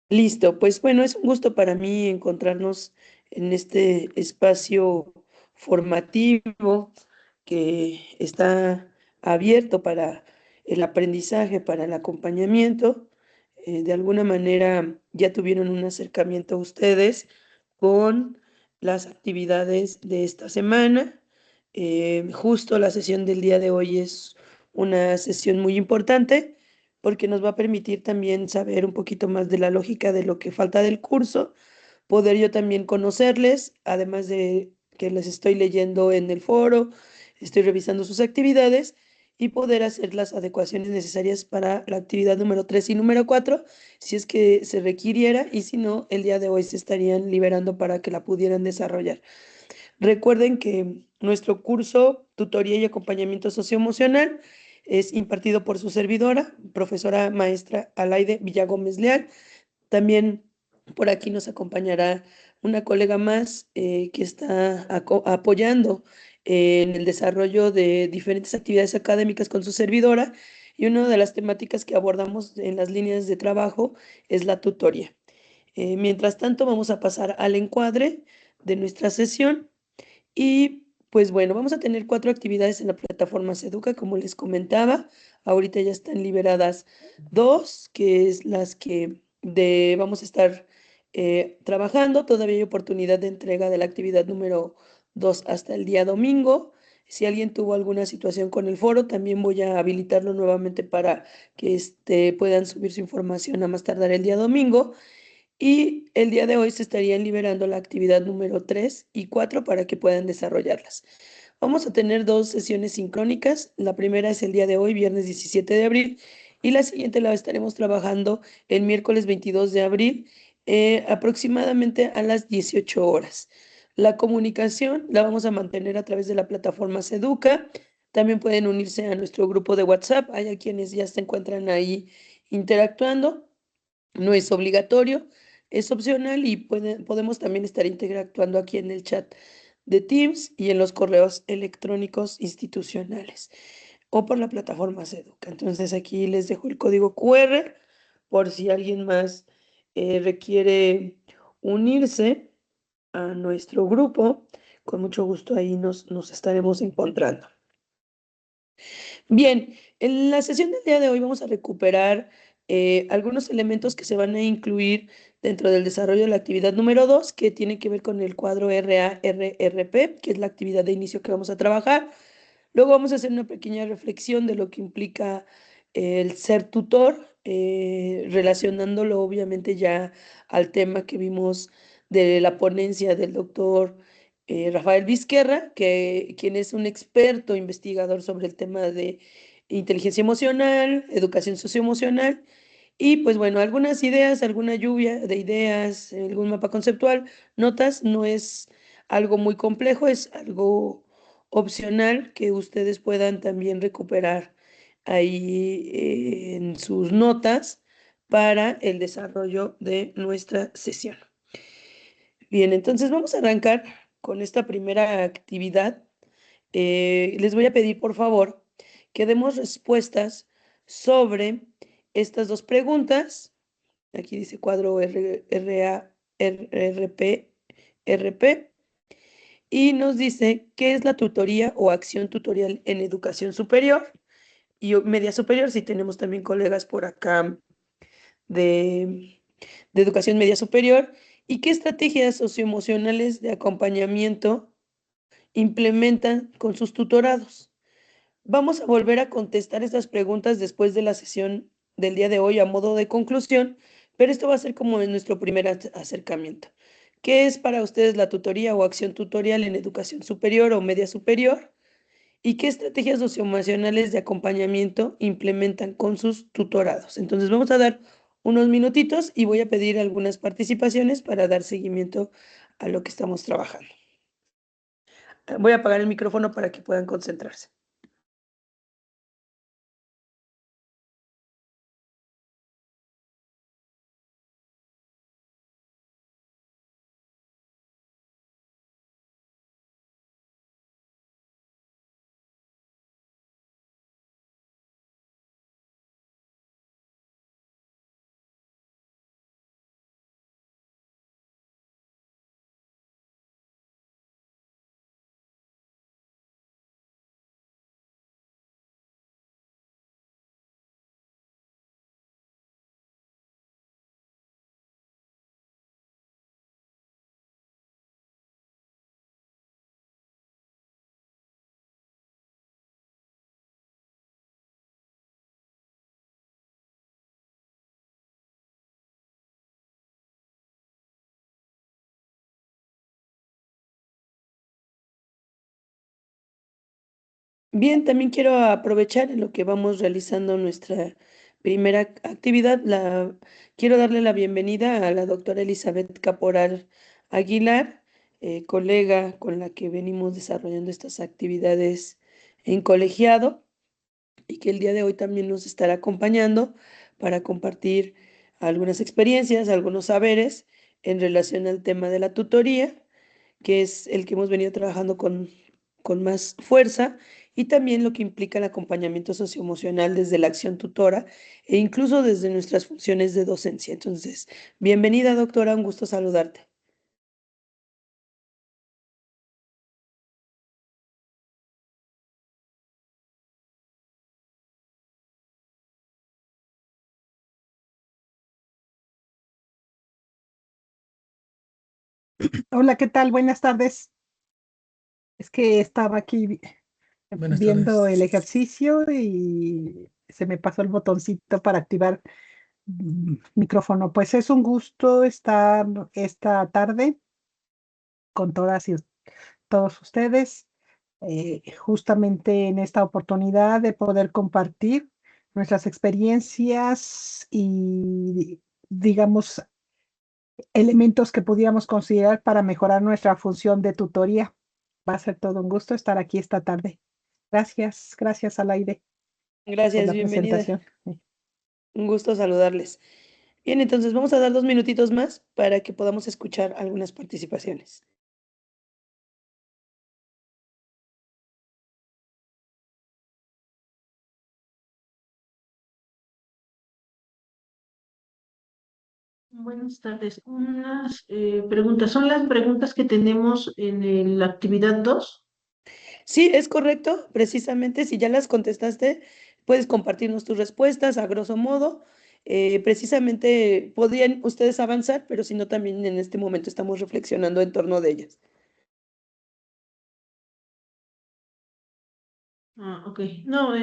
Listo, pues bueno, es un gusto para mí encontrarnos en este espacio formativo que está abierto para el aprendizaje, para el acompañamiento. De alguna manera ya tuvieron un acercamiento ustedes con las actividades de esta semana. Justo la sesión del día de hoy es una sesión muy importante porque nos va a permitir también saber un poquito más de la lógica de lo que falta del curso, poder yo también conocerles, además de que les estoy leyendo en el foro, estoy revisando sus actividades y poder hacer las adecuaciones necesarias para la actividad número 3 y número 4 si es que se requiriera, y si no, el día de hoy se estarían liberando para que la pudieran desarrollar. Recuerden que nuestro curso Tutoría y Acompañamiento Socioemocional es impartido por su servidora, profesora maestra Alaide Villagómez Leal. También por aquí nos acompañará una colega más que está apoyando en el desarrollo de diferentes actividades académicas con su servidora, y una de las temáticas que abordamos en las líneas de trabajo es la tutoría. Mientras tanto, vamos a pasar al encuadre de nuestra sesión. Y pues bueno, vamos a tener 4 actividades en la plataforma Seduca, como les comentaba. Ahorita ya están liberadas 2, que es las que vamos a estar trabajando. Todavía hay oportunidad de entrega de la actividad número 2 hasta el día domingo. Si alguien tuvo alguna situación con el foro, también voy a habilitarlo nuevamente para que puedan subir su información a más tardar el día domingo. Y el día de hoy se estarían liberando la actividad número 3 y 4 para que puedan desarrollarlas. Vamos a tener 2 sesiones sincrónicas. La primera es el día de hoy, viernes 17 de abril, y la siguiente la estaremos trabajando el miércoles 22 de abril, aproximadamente a las 18 horas. La comunicación la vamos a mantener a través de la plataforma Seduca. También pueden unirse a nuestro grupo de WhatsApp. Hay a quienes ya se encuentran ahí interactuando. No es obligatorio, es opcional, y podemos también estar interactuando aquí en el chat de Teams y en los correos electrónicos institucionales o por la plataforma Seduca. Entonces aquí les dejo el código QR por si alguien más requiere unirse a nuestro grupo. Con mucho gusto ahí nos estaremos encontrando. Bien, en la sesión del día de hoy vamos a recuperar algunos elementos que se van a incluir dentro del desarrollo de la actividad número 2, que tiene que ver con el cuadro RA-RRP, que es la actividad de inicio que vamos a trabajar. Luego vamos a hacer una pequeña reflexión de lo que implica el ser tutor, relacionándolo obviamente ya al tema que vimos de la ponencia del doctor Rafael Vizquerra, quien es un experto investigador sobre el tema de inteligencia emocional, educación socioemocional. Y pues bueno, algunas ideas, alguna lluvia de ideas, algún mapa conceptual, notas. No es algo muy complejo, es algo opcional que ustedes puedan también recuperar ahí en sus notas para el desarrollo de nuestra sesión. Bien, entonces vamos a arrancar con esta primera actividad. Les voy a pedir, por favor, que demos respuestas sobre estas 2 preguntas. Aquí dice cuadro RA, RP, RP. Y nos dice qué es la tutoría o acción tutorial en educación superior y media superior, si tenemos también colegas por acá de, de educación media superior, y qué estrategias socioemocionales de acompañamiento implementan con sus tutorados. Vamos a volver a contestar estas preguntas después de la sesión del día de hoy a modo de conclusión, pero esto va a ser como en nuestro primer acercamiento. ¿Qué es para ustedes la tutoría o acción tutorial en educación superior o media superior? ¿Y qué estrategias socioemocionales de acompañamiento implementan con sus tutorados? Entonces vamos a dar unos minutitos y voy a pedir algunas participaciones para dar seguimiento a lo que estamos trabajando. Voy a apagar el micrófono para que puedan concentrarse. Bien, también quiero aprovechar en lo que vamos realizando nuestra primera actividad. Quiero darle la bienvenida a la doctora Elizabeth Caporal Aguilar, colega con la que venimos desarrollando estas actividades en colegiado y que el día de hoy también nos estará acompañando para compartir algunas experiencias, algunos saberes en relación al tema de la tutoría, que es el que hemos venido trabajando con más fuerza, y también lo que implica el acompañamiento socioemocional desde la acción tutora e incluso desde nuestras funciones de docencia. Entonces, bienvenida, doctora, un gusto saludarte. Hola, ¿qué tal? Buenas tardes. Es que estaba aquí Buenas viendo tardes. el ejercicio y se me pasó el botoncito para activar micrófono. Pues es un gusto estar esta tarde con todas y todos ustedes, justamente en esta oportunidad de poder compartir nuestras experiencias y, digamos, elementos que pudiéramos considerar para mejorar nuestra función de tutoría. Va a ser todo un gusto estar aquí esta tarde. Gracias, gracias Alaide por Gracias, la bienvenida. presentación. Un gusto saludarles. Bien, entonces vamos a dar 2 minutitos más para que podamos escuchar algunas participaciones. Buenas tardes. Unas preguntas. ¿Son las preguntas que tenemos en la actividad 2? Sí, es correcto. Precisamente, si ya las contestaste, puedes compartirnos tus respuestas a grosso modo. Precisamente podrían ustedes avanzar, pero si no, también en este momento estamos reflexionando en torno de ellas. Ah, ok. No,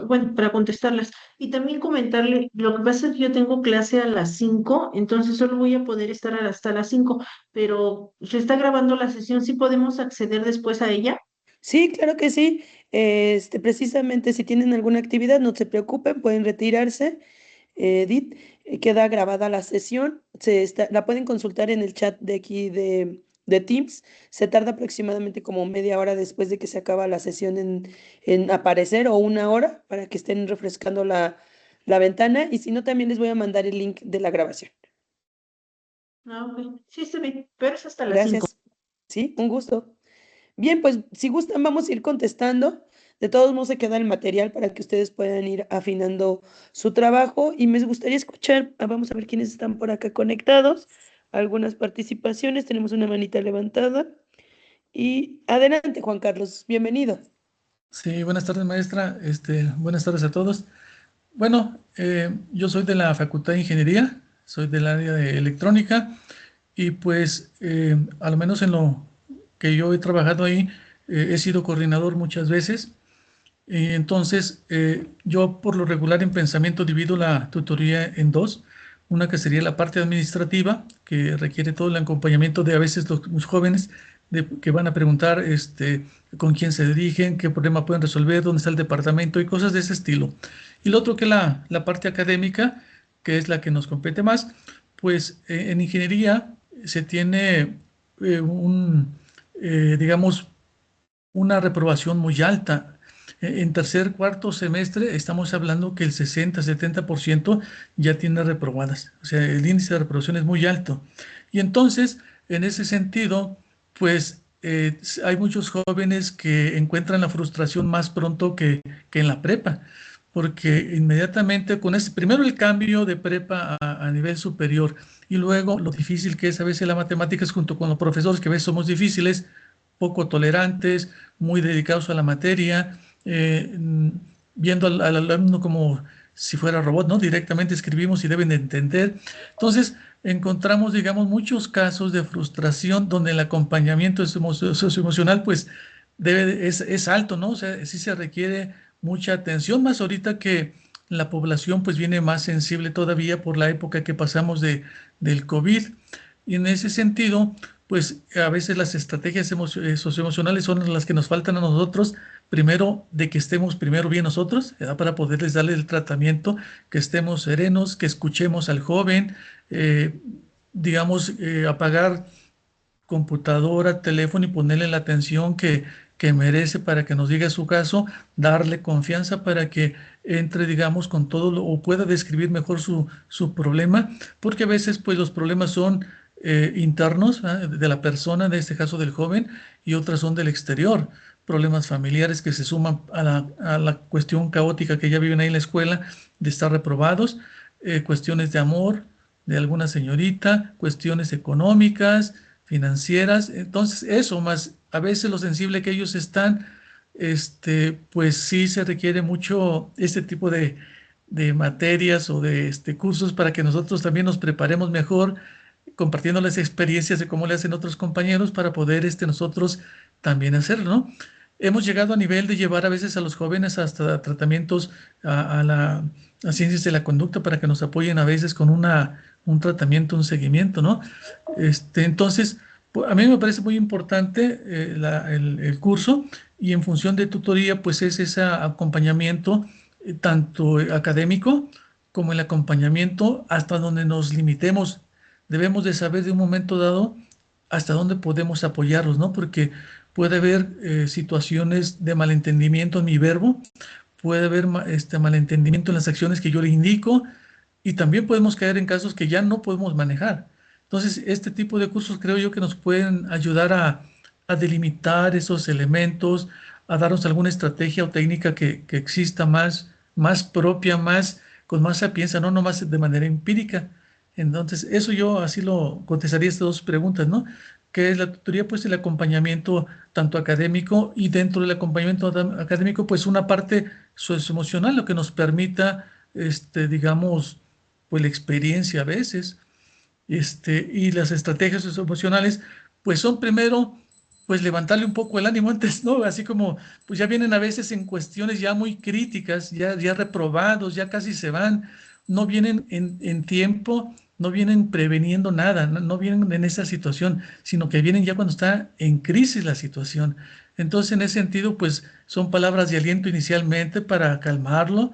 bueno, para contestarlas. Y también comentarle, lo que pasa es que yo tengo clase a las 5, entonces solo voy a poder estar hasta las 5, pero se está grabando la sesión, ¿sí podemos acceder después a ella? Sí, claro que sí. Precisamente, si tienen alguna actividad, no se preocupen, pueden retirarse. Edith, queda grabada la sesión, la pueden consultar en el chat de aquí de Teams. Se tarda aproximadamente como media hora después de que se acaba la sesión en aparecer, o 1 hora para que estén refrescando la ventana, y si no, también les voy a mandar el link de la grabación. Ah, ok. Sí, está bien, pero es hasta las 5. Gracias. Sí, un gusto. Bien, pues si gustan, vamos a ir contestando. De todos modos, se queda el material para que ustedes puedan ir afinando su trabajo, y me gustaría escuchar, vamos a ver quiénes están por acá conectados, algunas participaciones. Tenemos una manita levantada. Y adelante, Juan Carlos, bienvenido. Sí, buenas tardes, maestra. Buenas tardes a todos. Bueno, yo soy de la Facultad de Ingeniería, soy del área de electrónica y pues a lo menos en lo que yo he trabajado ahí, he sido coordinador muchas veces. Y entonces, yo por lo regular en pensamiento divido la tutoría en dos. Una que sería la parte administrativa, que requiere todo el acompañamiento de a veces los jóvenes que van a preguntar con quién se dirigen, qué problema pueden resolver, dónde está el departamento y cosas de ese estilo. Y lo otro que la parte académica, que es la que nos compete más, pues en ingeniería se tiene digamos, una reprobación muy alta. En tercer, cuarto semestre estamos hablando que el 60-70% ya tiene reprobadas. O sea, el índice de reprobación es muy alto. Y entonces, en ese sentido, pues hay muchos jóvenes que encuentran la frustración más pronto que en la prepa, porque inmediatamente con ese, primero el cambio de prepa a nivel superior y luego lo difícil que es a veces las matemáticas junto con los profesores que a veces somos difíciles, poco tolerantes, muy dedicados a la materia, viendo al alumno como si fuera robot, ¿no? Directamente escribimos y deben de entender. Entonces, encontramos, digamos, muchos casos de frustración donde el acompañamiento socioemocional, pues, es alto, ¿no? O sea, sí se requiere mucha atención, más ahorita que la población, pues, viene más sensible todavía por la época que pasamos del COVID. Y en ese sentido, pues a veces las estrategias socioemocionales son las que nos faltan a nosotros primero de que estemos primero bien nosotros, para poderles darle el tratamiento, que estemos serenos, que escuchemos al joven, eh, digamos, apagar computadora, teléfono y ponerle la atención que merece para que nos diga su caso, darle confianza para que entre, digamos, con todo o pueda describir mejor su problema, porque a veces pues los problemas son internos, de la persona, en este caso del joven, y otras son del exterior, problemas familiares que se suman a la cuestión caótica que ya viven ahí en la escuela, de estar reprobados, cuestiones de amor de alguna señorita, cuestiones económicas, financieras. Entonces, eso más a veces lo sensible que ellos están, pues sí se requiere mucho este tipo de materias o de cursos para que nosotros también nos preparemos mejor, compartiendo las experiencias de cómo le hacen otros compañeros para poder nosotros también hacerlo, ¿no? Hemos llegado a nivel de llevar a veces a los jóvenes hasta tratamientos a ciencias de la conducta para que nos apoyen a veces con un tratamiento, un seguimiento, ¿no? Entonces, a mí me parece muy importante el curso, y en función de tutoría, pues es ese acompañamiento, tanto académico como el acompañamiento hasta donde nos limitemos. Debemos de saber de un momento dado hasta dónde podemos apoyarlos, ¿no? Porque puede haber situaciones de malentendimiento en mi verbo, puede haber malentendimiento en las acciones que yo le indico, y también podemos caer en casos que ya no podemos manejar. Entonces, este tipo de cursos creo yo que nos pueden ayudar a delimitar esos elementos, a darnos alguna estrategia o técnica que exista más propia, con más sapiencia, no nomás de manera empírica. Entonces, eso yo así lo contestaría estas dos preguntas, ¿no? ¿Qué es la tutoría? Pues el acompañamiento tanto académico, y dentro del acompañamiento académico, pues una parte socioemocional, lo que nos permita, digamos, pues la experiencia a veces, y las estrategias socioemocionales, pues son primero, pues levantarle un poco el ánimo antes, ¿no? Así como, pues ya vienen a veces en cuestiones ya muy críticas, ya reprobados, ya casi se van, no vienen en tiempo, no vienen preveniendo nada, no vienen en esa situación, sino que vienen ya cuando está en crisis la situación. Entonces, en ese sentido, pues son palabras de aliento inicialmente para calmarlo,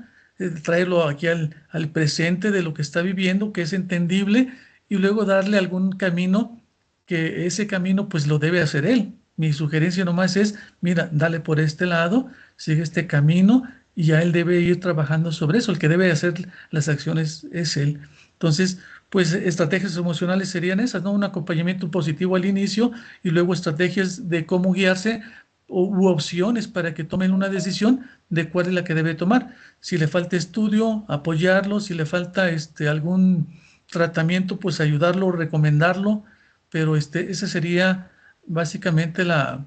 traerlo aquí al presente de lo que está viviendo, que es entendible, y luego darle algún camino, que ese camino pues lo debe hacer él. Mi sugerencia nomás es, mira, dale por este lado, sigue este camino, y ya él debe ir trabajando sobre eso. El que debe hacer las acciones es él. Entonces, pues estrategias emocionales serían esas, ¿no? Un acompañamiento positivo al inicio, y luego estrategias de cómo guiarse u opciones para que tomen una decisión de cuál es la que debe tomar. Si le falta estudio, apoyarlo; si le falta algún tratamiento, pues ayudarlo, recomendarlo, pero esa sería básicamente la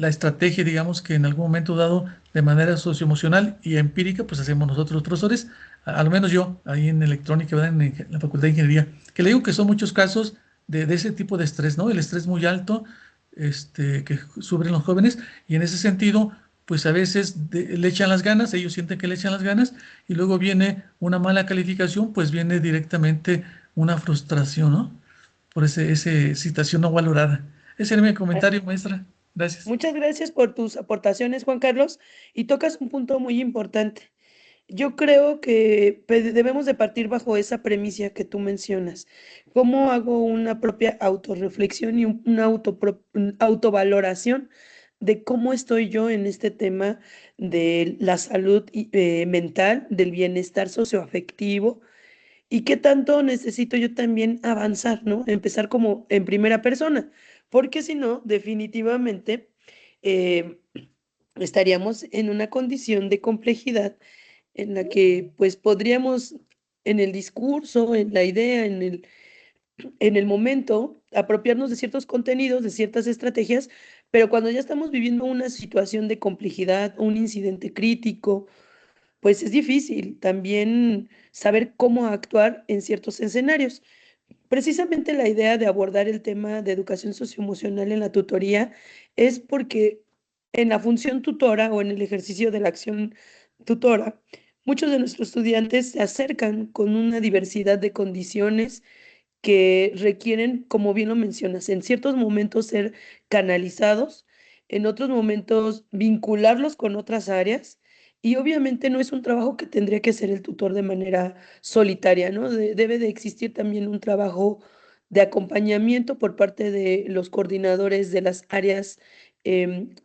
estrategia, digamos, que en algún momento dado, de manera socioemocional y empírica, pues hacemos nosotros los profesores, al menos yo, ahí en electrónica, ¿verdad? En la Facultad de Ingeniería, que le digo que son muchos casos de ese tipo de estrés, ¿no? El estrés muy alto, que sufren los jóvenes, y en ese sentido, pues a veces le echan las ganas, ellos sienten que le echan las ganas, y luego viene una mala calificación, pues viene directamente una frustración, ¿no? Por esa situación no valorada. Ese era mi comentario, maestra. Gracias. Muchas gracias por tus aportaciones, Juan Carlos, y tocas un punto muy importante. Yo creo que debemos de partir bajo esa premisa que tú mencionas. ¿Cómo hago una propia autorreflexión y una autovaloración de cómo estoy yo en este tema de la salud mental, del bienestar socioafectivo, y qué tanto necesito yo también avanzar, ¿no? Empezar como en primera persona, porque si no, definitivamente eh, estaríamos en una condición de complejidad en la que pues podríamos en el discurso, en la idea, en el momento, apropiarnos de ciertos contenidos, de ciertas estrategias, pero cuando ya estamos viviendo una situación de complejidad, un incidente crítico, pues es difícil también saber cómo actuar en ciertos escenarios. Precisamente la idea de abordar el tema de educación socioemocional en la tutoría es porque en la función tutora o en el ejercicio de la acción tutora, muchos de nuestros estudiantes se acercan con una diversidad de condiciones que requieren, como bien lo mencionas, en ciertos momentos ser canalizados, en otros momentos vincularlos con otras áreas. Y obviamente no es un trabajo que tendría que hacer el tutor de manera solitaria, ¿no? Debe de existir también un trabajo de acompañamiento por parte de los coordinadores de las áreas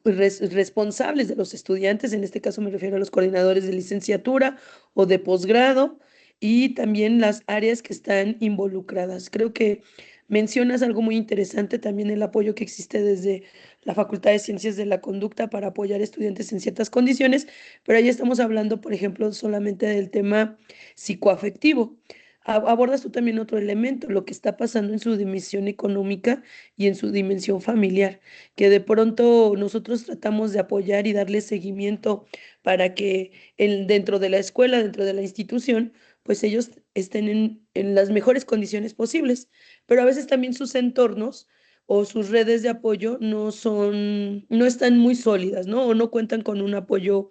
responsables de los estudiantes. En este caso me refiero a los coordinadores de licenciatura o de posgrado y también las áreas que están involucradas. Creo que mencionas algo muy interesante, también el apoyo que existe desde la Facultad de Ciencias de la Conducta para apoyar estudiantes en ciertas condiciones, pero ahí estamos hablando, por ejemplo, solamente del tema psicoafectivo. Abordas tú también otro elemento, lo que está pasando en su dimensión económica y en su dimensión familiar, que de pronto nosotros tratamos de apoyar y darle seguimiento para que dentro de la escuela, dentro de la institución, pues ellos estén en las mejores condiciones posibles, pero a veces también sus entornos o sus redes de apoyo no están muy sólidas, ¿no? O no cuentan con un apoyo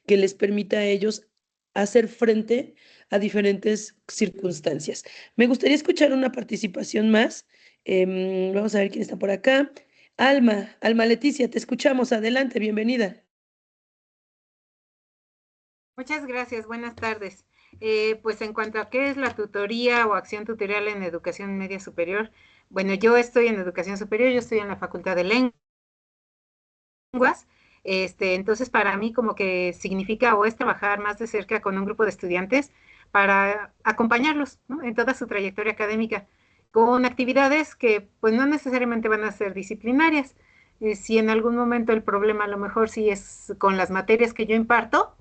que les permita a ellos hacer frente a diferentes circunstancias. Me gustaría escuchar una participación más. Vamos a ver quién está por acá. Alma Leticia, te escuchamos. Adelante, bienvenida. Muchas gracias, buenas tardes. Pues en cuanto a qué es la tutoría o acción tutorial en educación media superior, bueno, yo estoy en educación superior, yo estoy en la Facultad de Lenguas, entonces para mí como que significa o es trabajar más de cerca con un grupo de estudiantes para acompañarlos, ¿no? En toda su trayectoria académica, con actividades que pues no necesariamente van a ser disciplinarias. Si en algún momento el problema a lo mejor sí es con las materias que yo imparto,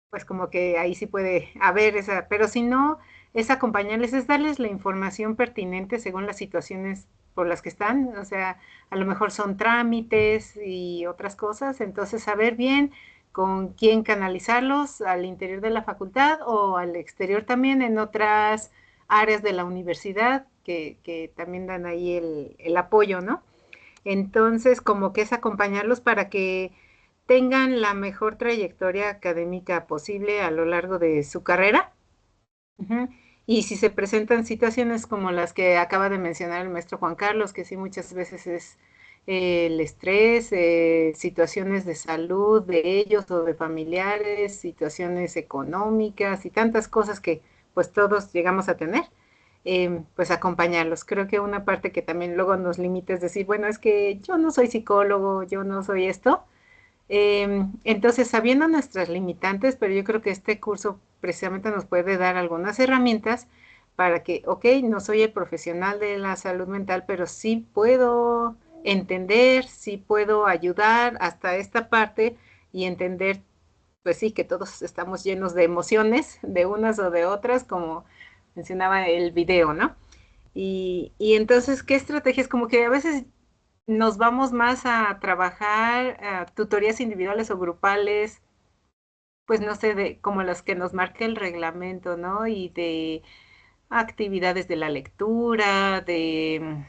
pues como que ahí sí puede haber esa, pero si no, es acompañarles, es darles la información pertinente según las situaciones por las que están, o sea, a lo mejor son trámites y otras cosas, entonces saber bien con quién canalizarlos al interior de la facultad o al exterior también en otras áreas de la universidad que también dan ahí el apoyo, ¿no? Entonces, como que es acompañarlos para que tengan la mejor trayectoria académica posible a lo largo de su carrera. Ujú. Y si se presentan situaciones como las que acaba de mencionar el maestro Juan Carlos, que sí muchas veces es el estrés, situaciones de salud de ellos o de familiares, situaciones económicas y tantas cosas que pues todos llegamos a tener, pues acompañarlos. Creo que una parte que también luego nos limita es decir, bueno, es que yo no soy psicólogo, yo no soy esto, entonces, sabiendo nuestras limitantes, pero yo creo que este curso precisamente nos puede dar algunas herramientas para que, ok, no soy el profesional de la salud mental, pero sí puedo entender, sí puedo ayudar hasta esta parte y entender, pues sí, que todos estamos llenos de emociones, de unas o de otras, como mencionaba el video, ¿no? Y entonces, ¿qué estrategias? Como que a veces nos vamos más a trabajar tutorías individuales o grupales, pues no sé, de como las que nos marca el reglamento, ¿no? Y de actividades de la lectura, de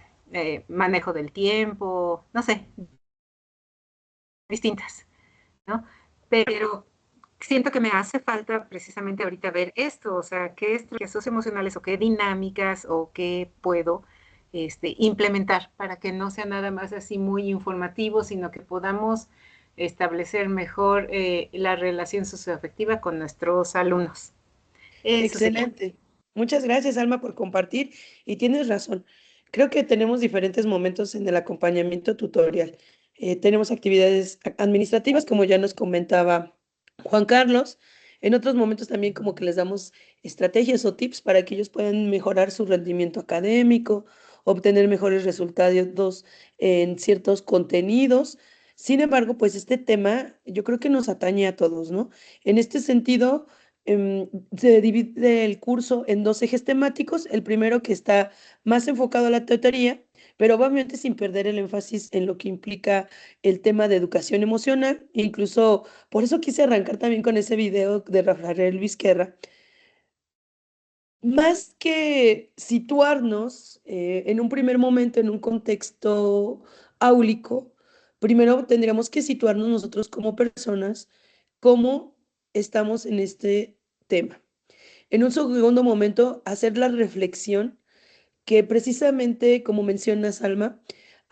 manejo del tiempo, no sé, distintas, ¿no? Pero siento que me hace falta precisamente ahorita ver esto, o sea, qué estrategias emocionales o qué dinámicas o qué puedo implementar para que no sea nada más así muy informativo, sino que podamos establecer mejor la relación socioafectiva con nuestros alumnos. Eso sería. Excelente. Muchas gracias, Alma, por compartir. Y tienes razón. Creo que tenemos diferentes momentos en el acompañamiento tutorial. Tenemos actividades administrativas, como ya nos comentaba Juan Carlos. En otros momentos también como que les damos estrategias o tips para que ellos puedan mejorar su rendimiento académico, obtener mejores resultados en ciertos contenidos. Sin embargo, pues este tema yo creo que nos atañe a todos, ¿no? En este sentido se divide el curso en dos ejes temáticos. El primero que está más enfocado a la teoría, pero obviamente sin perder el énfasis en lo que implica el tema de educación emocional. Incluso por eso quise arrancar también con ese video de Rafael Vizquerra. Más que situarnos en un primer momento en un contexto áulico, primero tendríamos que situarnos nosotros como personas, cómo estamos en este tema. En un segundo momento, hacer la reflexión que precisamente, como mencionas, Alma,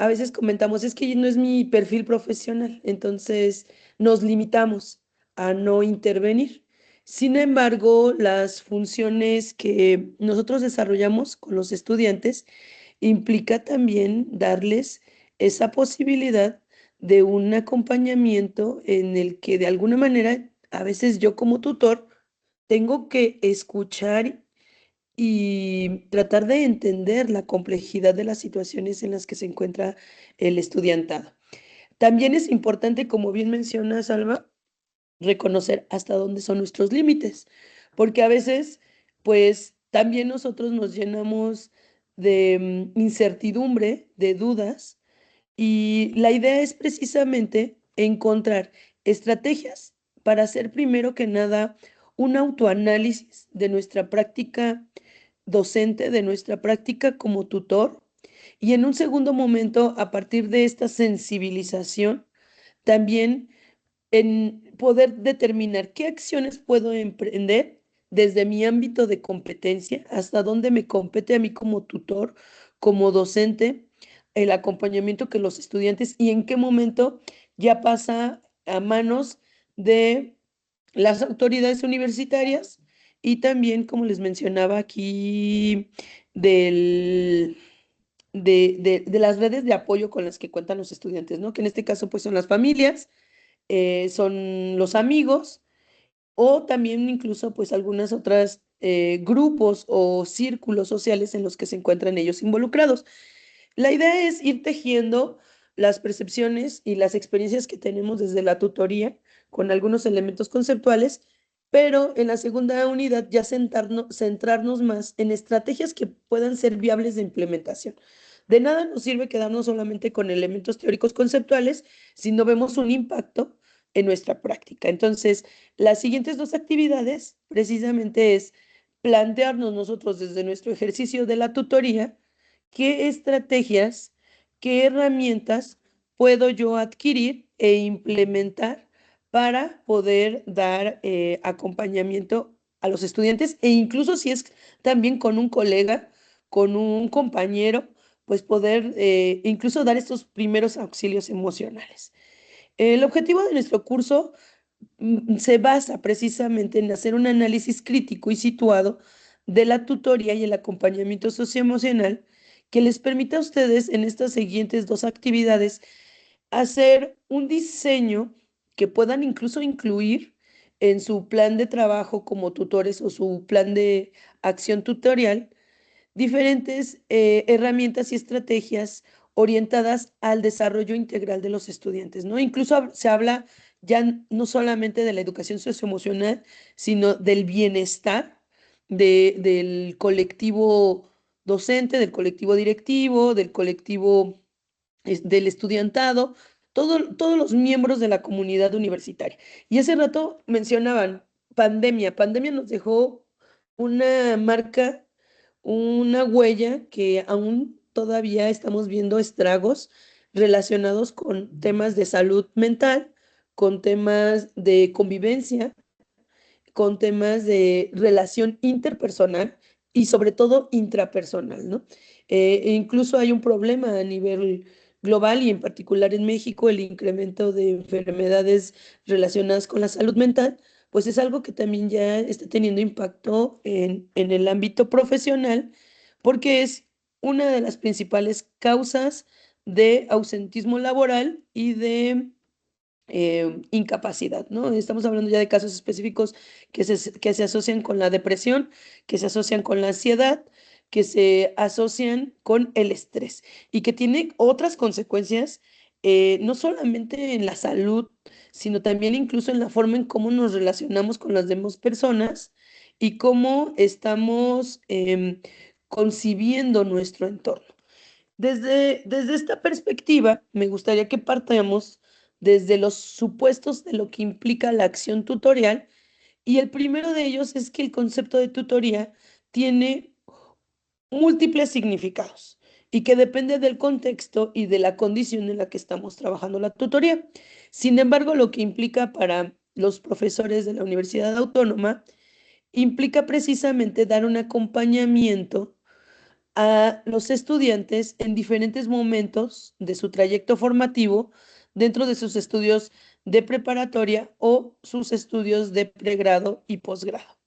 a veces comentamos, es que no es mi perfil profesional, entonces nos limitamos a no intervenir. Sin embargo, las funciones que nosotros desarrollamos con los estudiantes implica también darles esa posibilidad de un acompañamiento en el que de alguna manera, a veces yo como tutor, tengo que escuchar y tratar de entender la complejidad de las situaciones en las que se encuentra el estudiantado. También es importante, como bien menciona Salva, reconocer hasta dónde son nuestros límites, porque a veces, pues, también nosotros nos llenamos de incertidumbre, de dudas, y la idea es precisamente encontrar estrategias para hacer primero que nada un autoanálisis de nuestra práctica docente, de nuestra práctica como tutor, y en un segundo momento, a partir de esta sensibilización, también en poder determinar qué acciones puedo emprender desde mi ámbito de competencia, hasta dónde me compete a mí como tutor, como docente, el acompañamiento que los estudiantes y en qué momento ya pasa a manos de las autoridades universitarias y también, como les mencionaba aquí, del, de las redes de apoyo con las que cuentan los estudiantes, ¿no? Que en este caso pues son las familias, son los amigos o también incluso pues algunas otras grupos o círculos sociales en los que se encuentran ellos involucrados. La idea es ir tejiendo las percepciones y las experiencias que tenemos desde la tutoría con algunos elementos conceptuales, pero en la segunda unidad ya centrarnos más en estrategias que puedan ser viables de implementación. De nada nos sirve quedarnos solamente con elementos teóricos conceptuales si no vemos un impacto en nuestra práctica. Entonces, las siguientes dos actividades precisamente es plantearnos nosotros desde nuestro ejercicio de la tutoría qué estrategias, qué herramientas puedo yo adquirir e implementar para poder dar acompañamiento a los estudiantes e incluso si es también con un colega, con un compañero, pues poder incluso dar estos primeros auxilios emocionales. El objetivo de nuestro curso se basa precisamente en hacer un análisis crítico y situado de la tutoría y el acompañamiento socioemocional que les permita a ustedes en estas siguientes dos actividades hacer un diseño que puedan incluso incluir en su plan de trabajo como tutores o su plan de acción tutorial diferentes herramientas y estrategias orientadas al desarrollo integral de los estudiantes, ¿no? Incluso se habla ya no solamente de la educación socioemocional, sino del bienestar del colectivo docente, del colectivo directivo, del colectivo del estudiantado, todos los miembros de la comunidad universitaria. Y hace rato mencionaban pandemia. Pandemia nos dejó una marca, una huella que aún todavía estamos viendo estragos relacionados con temas de salud mental, con temas de convivencia, con temas de relación interpersonal y sobre todo intrapersonal, ¿no? E incluso hay un problema a nivel global y en particular en México, el incremento de enfermedades relacionadas con la salud mental, pues es algo que también ya está teniendo impacto en el ámbito profesional, porque es una de las principales causas de ausentismo laboral y de incapacidad, ¿no? Estamos hablando ya de casos específicos que se asocian con la depresión, que se asocian con la ansiedad, que se asocian con el estrés y que tiene otras consecuencias, no solamente en la salud, sino también incluso en la forma en cómo nos relacionamos con las demás personas y cómo estamos concibiendo nuestro entorno. Desde esta perspectiva, me gustaría que partamos desde los supuestos de lo que implica la acción tutorial, y el primero de ellos es que el concepto de tutoría tiene múltiples significados y que depende del contexto y de la condición en la que estamos trabajando la tutoría. Sin embargo, lo que implica para los profesores de la Universidad Autónoma implica precisamente dar un acompañamiento a los estudiantes en diferentes momentos de su trayecto formativo dentro de sus estudios de preparatoria o sus estudios de pregrado y posgrado.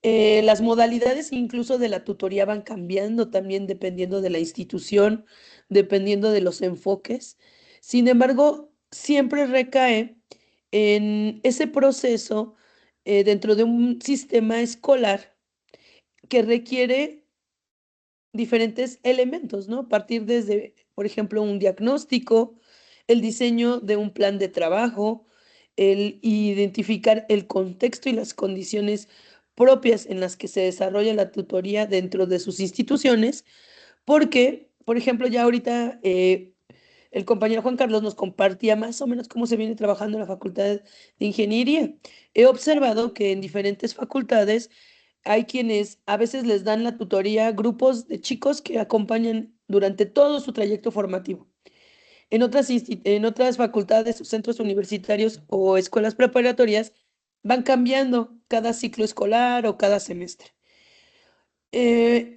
Las modalidades incluso de la tutoría van cambiando también dependiendo de la institución, dependiendo de los enfoques. Sin embargo, siempre recae en ese proceso dentro de un sistema escolar que requiere diferentes elementos, ¿no? Partir desde, por ejemplo, un diagnóstico, el diseño de un plan de trabajo, el identificar el contexto y las condiciones propias en las que se desarrolla la tutoría dentro de sus instituciones, porque, por ejemplo, ya ahorita el compañero Juan Carlos nos compartía más o menos cómo se viene trabajando en la Facultad de Ingeniería. He observado que en diferentes facultades hay quienes a veces les dan la tutoría a grupos de chicos que acompañan durante todo su trayecto formativo. En otras facultades o centros universitarios o escuelas preparatorias van cambiando cada ciclo escolar o cada semestre.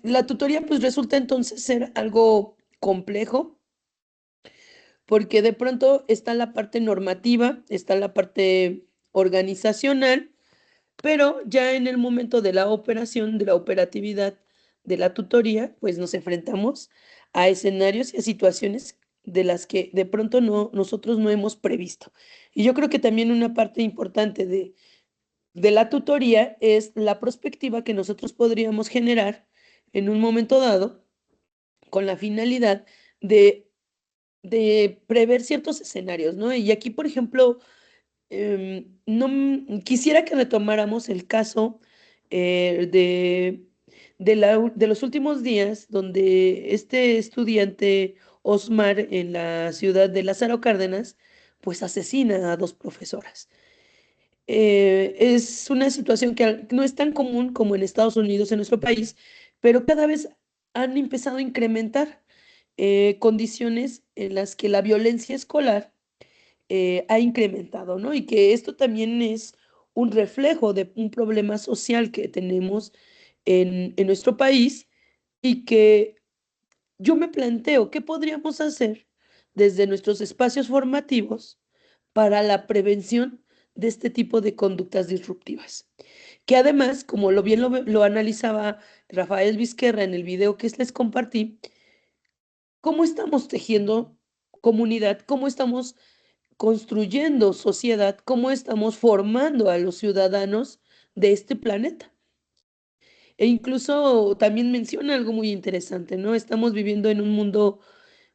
La tutoría pues resulta entonces ser algo complejo porque de pronto está la parte normativa, está la parte organizacional, pero ya en el momento de la operación, de la operatividad de la tutoría, pues nos enfrentamos a escenarios y a situaciones de las que de pronto nosotros no hemos previsto. Y yo creo que también una parte importante de la tutoría es la perspectiva que nosotros podríamos generar en un momento dado con la finalidad de, de prever ciertos escenarios, ¿no? Y aquí, por ejemplo, no quisiera que retomáramos el caso de los últimos días donde este estudiante Osmar en la ciudad de Lázaro Cárdenas pues asesina a dos profesoras. Es una situación que no es tan común como en Estados Unidos, en nuestro país, pero cada vez han empezado a incrementar condiciones en las que la violencia escolar ha incrementado, ¿no? Y que esto también es un reflejo de un problema social que tenemos en nuestro país y que yo me planteo qué podríamos hacer desde nuestros espacios formativos para la prevención de este tipo de conductas disruptivas. Que además, como lo analizaba Rafael Vizquerra en el video que les compartí, cómo estamos tejiendo comunidad, cómo estamos construyendo sociedad, cómo estamos formando a los ciudadanos de este planeta. E incluso también menciona algo muy interesante, ¿no? Estamos viviendo en un mundo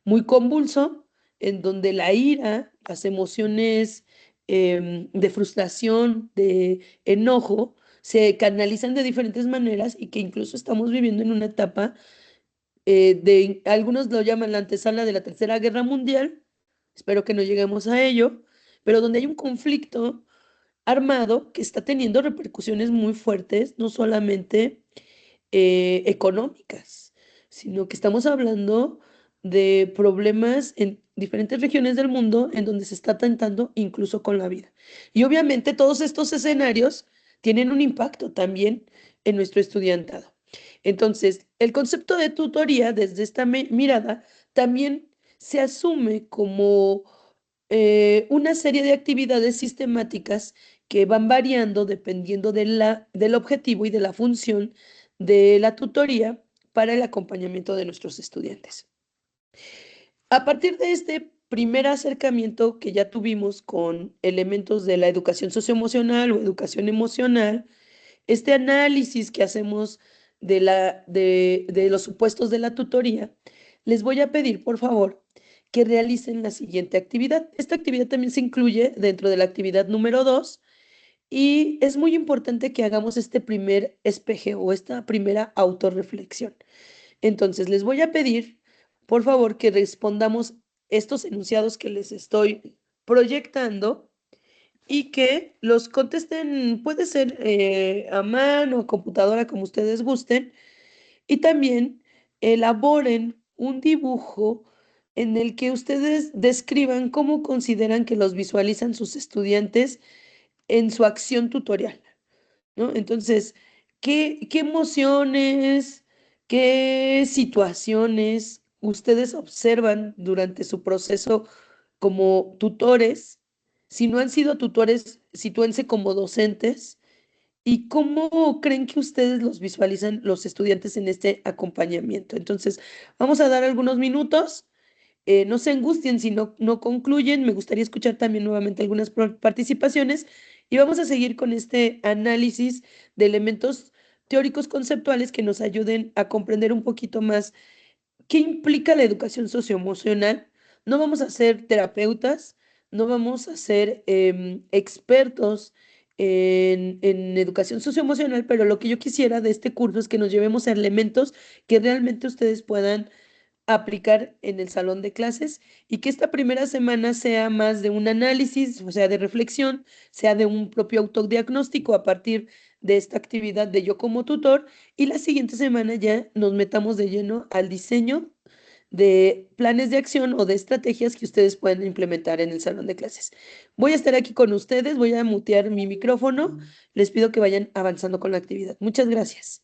muy convulso, en donde la ira, las emociones de frustración, de enojo, se canalizan de diferentes maneras y que incluso estamos viviendo en una etapa algunos lo llaman la antesala de la Tercera Guerra Mundial, espero que no lleguemos a ello, pero donde hay un conflicto armado que está teniendo repercusiones muy fuertes, no solamente económicas, sino que estamos hablando de problemas en diferentes regiones del mundo en donde se está atentando incluso con la vida. Y obviamente todos estos escenarios tienen un impacto también en nuestro estudiantado. Entonces, el concepto de tutoría desde esta mirada también se asume como una serie de actividades sistemáticas que van variando dependiendo del objetivo y de la función de la tutoría para el acompañamiento de nuestros estudiantes. A partir de este primer acercamiento que ya tuvimos con elementos de la educación socioemocional o educación emocional, este análisis que hacemos de los supuestos de la tutoría, les voy a pedir, por favor, que realicen la siguiente actividad. Esta actividad también se incluye dentro de la actividad número 2 y es muy importante que hagamos este primer espeje o esta primera autorreflexión. Entonces, les voy a pedir, por favor, que respondamos estos enunciados que les estoy proyectando y que los contesten, puede ser a mano, computadora, como ustedes gusten, y también elaboren un dibujo en el que ustedes describan cómo consideran que los visualizan sus estudiantes en su acción tutorial, ¿no? Entonces, ¿qué emociones, ¿Qué situaciones ustedes observan durante su proceso como tutores? Si no han sido tutores, sitúense como docentes. ¿Y cómo creen que ustedes los visualizan los estudiantes en este acompañamiento? Entonces, vamos a dar algunos minutos. No se angustien si no concluyen. Me gustaría escuchar también nuevamente algunas participaciones y vamos a seguir con este análisis de elementos teóricos conceptuales que nos ayuden a comprender un poquito más qué implica la educación socioemocional. No vamos a ser terapeutas, no vamos a ser expertos en educación socioemocional, pero lo que yo quisiera de este curso es que nos llevemos a elementos que realmente ustedes puedan aplicar en el salón de clases y que esta primera semana sea más de un análisis, o sea, de reflexión, sea de un propio autodiagnóstico a partir de esta actividad de yo como tutor y la siguiente semana ya nos metamos de lleno al diseño de planes de acción o de estrategias que ustedes pueden implementar en el salón de clases. Voy a estar aquí con ustedes, voy a mutear mi micrófono, les pido que vayan avanzando con la actividad. Muchas gracias.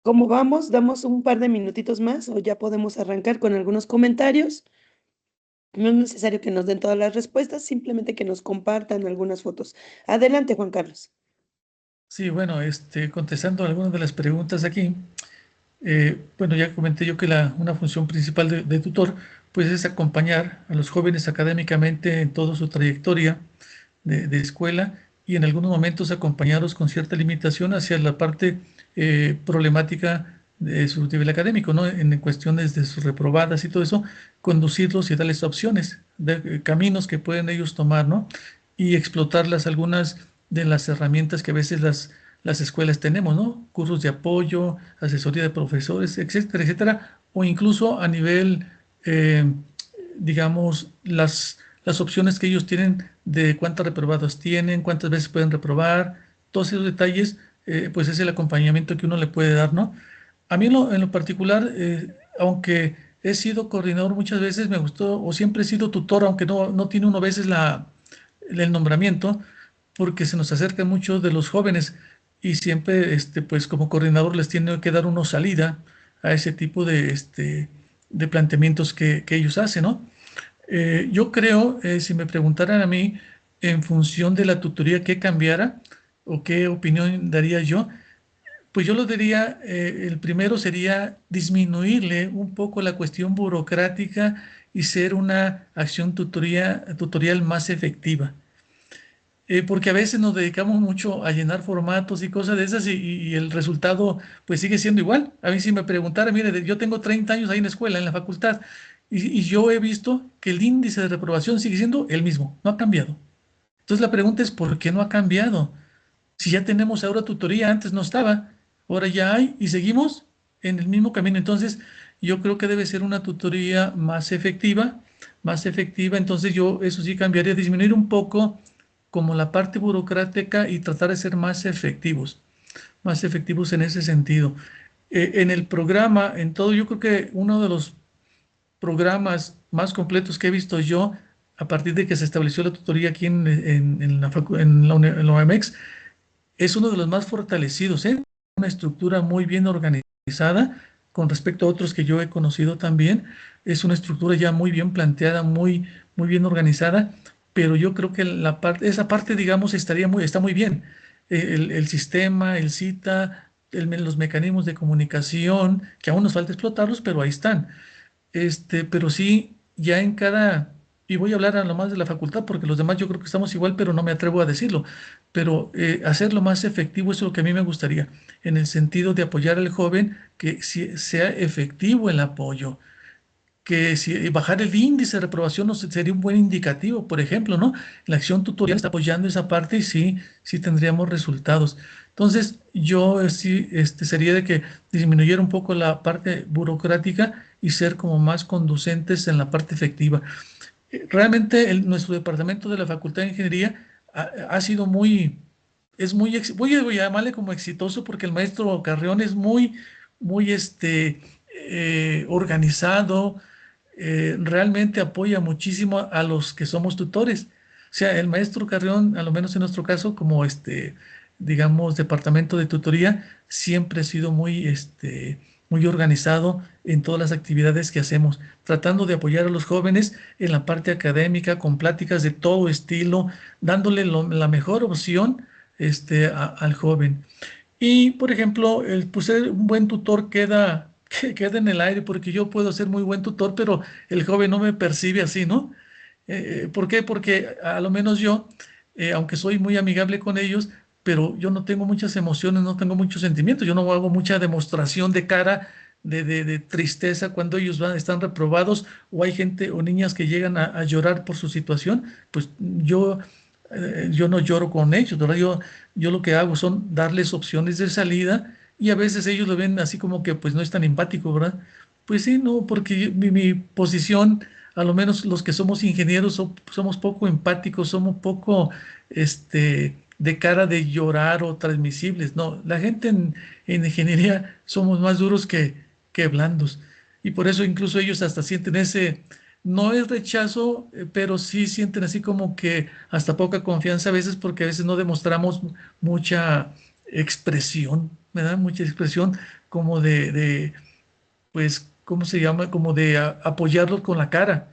¿Cómo vamos? ¿Damos un par de minutitos más o ya podemos arrancar con algunos comentarios? No es necesario que nos den todas las respuestas, simplemente que nos compartan algunas fotos. Adelante, Juan Carlos. Sí, bueno, contestando algunas de las preguntas aquí, bueno, ya comenté yo que una función principal de tutor, pues es acompañar a los jóvenes académicamente en toda su trayectoria de escuela y en algunos momentos acompañarlos con cierta limitación hacia la parte problemática de su nivel académico, ¿no? En cuestiones de sus reprobadas y todo eso, conducirlos y darles opciones, de caminos que pueden ellos tomar, ¿no? Y explotarlas algunas de las herramientas que a veces las escuelas tenemos, ¿no? Cursos de apoyo, asesoría de profesores, etcétera, etcétera, o incluso a nivel, eh, digamos, las opciones que ellos tienen de cuántos reprobados tienen, cuántas veces pueden reprobar, todos esos detalles, pues es el acompañamiento que uno le puede dar, ¿no? A mí en lo particular, aunque he sido coordinador muchas veces, me gustó, o siempre he sido tutor, aunque no tiene uno a veces el nombramiento, porque se nos acercan muchos de los jóvenes y siempre, pues como coordinador les tiene que dar uno salida a ese tipo de planteamientos que ellos hacen, ¿no? Yo creo, si me preguntaran a mí, en función de la tutoría, qué cambiara o qué opinión daría yo, pues yo lo diría, el primero sería disminuirle un poco la cuestión burocrática y ser una acción tutorial más efectiva. Porque a veces nos dedicamos mucho a llenar formatos y cosas de esas y el resultado pues sigue siendo igual. A mí si me preguntara, mire, yo tengo 30 años ahí en la escuela, en la facultad, y yo he visto que el índice de reprobación sigue siendo el mismo, no ha cambiado. Entonces la pregunta es, ¿por qué no ha cambiado? Si ya tenemos ahora tutoría, antes no estaba, ahora ya hay y seguimos en el mismo camino. Entonces yo creo que debe ser una tutoría más efectiva. Entonces yo eso sí cambiaría, disminuir un poco como la parte burocrática y tratar de ser más efectivos en ese sentido. En el programa, en todo, yo creo que uno de los programas más completos que he visto yo, a partir de que se estableció la tutoría aquí en la OMX, es uno de los más fortalecidos, ¿eh? Una estructura muy bien organizada con respecto a otros que yo he conocido también. Es una estructura ya muy bien planteada, muy bien organizada, pero yo creo que esa parte, digamos, está muy bien. El sistema, el CITA, los mecanismos de comunicación, que aún nos falta explotarlos, pero ahí están. Pero sí, ya en cada, y voy a hablar a lo más de la facultad, porque los demás yo creo que estamos igual, pero no me atrevo a decirlo, pero hacerlo más efectivo es lo que a mí me gustaría, en el sentido de apoyar al joven, que sea efectivo el apoyo, que si bajar el índice de reprobación sería un buen indicativo, por ejemplo, ¿no? La acción tutorial está apoyando esa parte y sí tendríamos resultados. Entonces, yo sí sería de que disminuyera un poco la parte burocrática y ser como más conducentes en la parte efectiva. Realmente nuestro departamento de la Facultad de Ingeniería ha sido voy a llamarle como exitoso porque el maestro Carrión es muy organizado, realmente apoya muchísimo a los que somos tutores. O sea, el maestro Carrión, a lo menos en nuestro caso, como digamos, departamento de tutoría, siempre ha sido muy organizado en todas las actividades que hacemos, tratando de apoyar a los jóvenes en la parte académica, con pláticas de todo estilo, dándole la mejor opción al joven. Y, por ejemplo, pues, ser un buen tutor queda en el aire, porque yo puedo ser muy buen tutor, pero el joven no me percibe así, ¿no? ¿Por qué? Porque a lo menos yo, aunque soy muy amigable con ellos, pero yo no tengo muchas emociones, no tengo muchos sentimientos, yo no hago mucha demostración de cara de tristeza cuando ellos están reprobados o hay gente o niñas que llegan a llorar por su situación, pues yo no lloro con ellos, ¿verdad? Yo lo que hago son darles opciones de salida y a veces ellos lo ven así como que pues no es tan empático, ¿verdad? Pues sí, no, porque mi posición, a lo menos los que somos ingenieros, somos poco empáticos, somos poco, de cara de llorar o transmisibles. No, la gente en ingeniería somos más duros que blandos. Y por eso incluso ellos hasta sienten no es rechazo, pero sí sienten así como que hasta poca confianza a veces porque a veces no demostramos mucha expresión, ¿verdad? Mucha expresión como pues, ¿cómo se llama? Como de apoyarlos con la cara,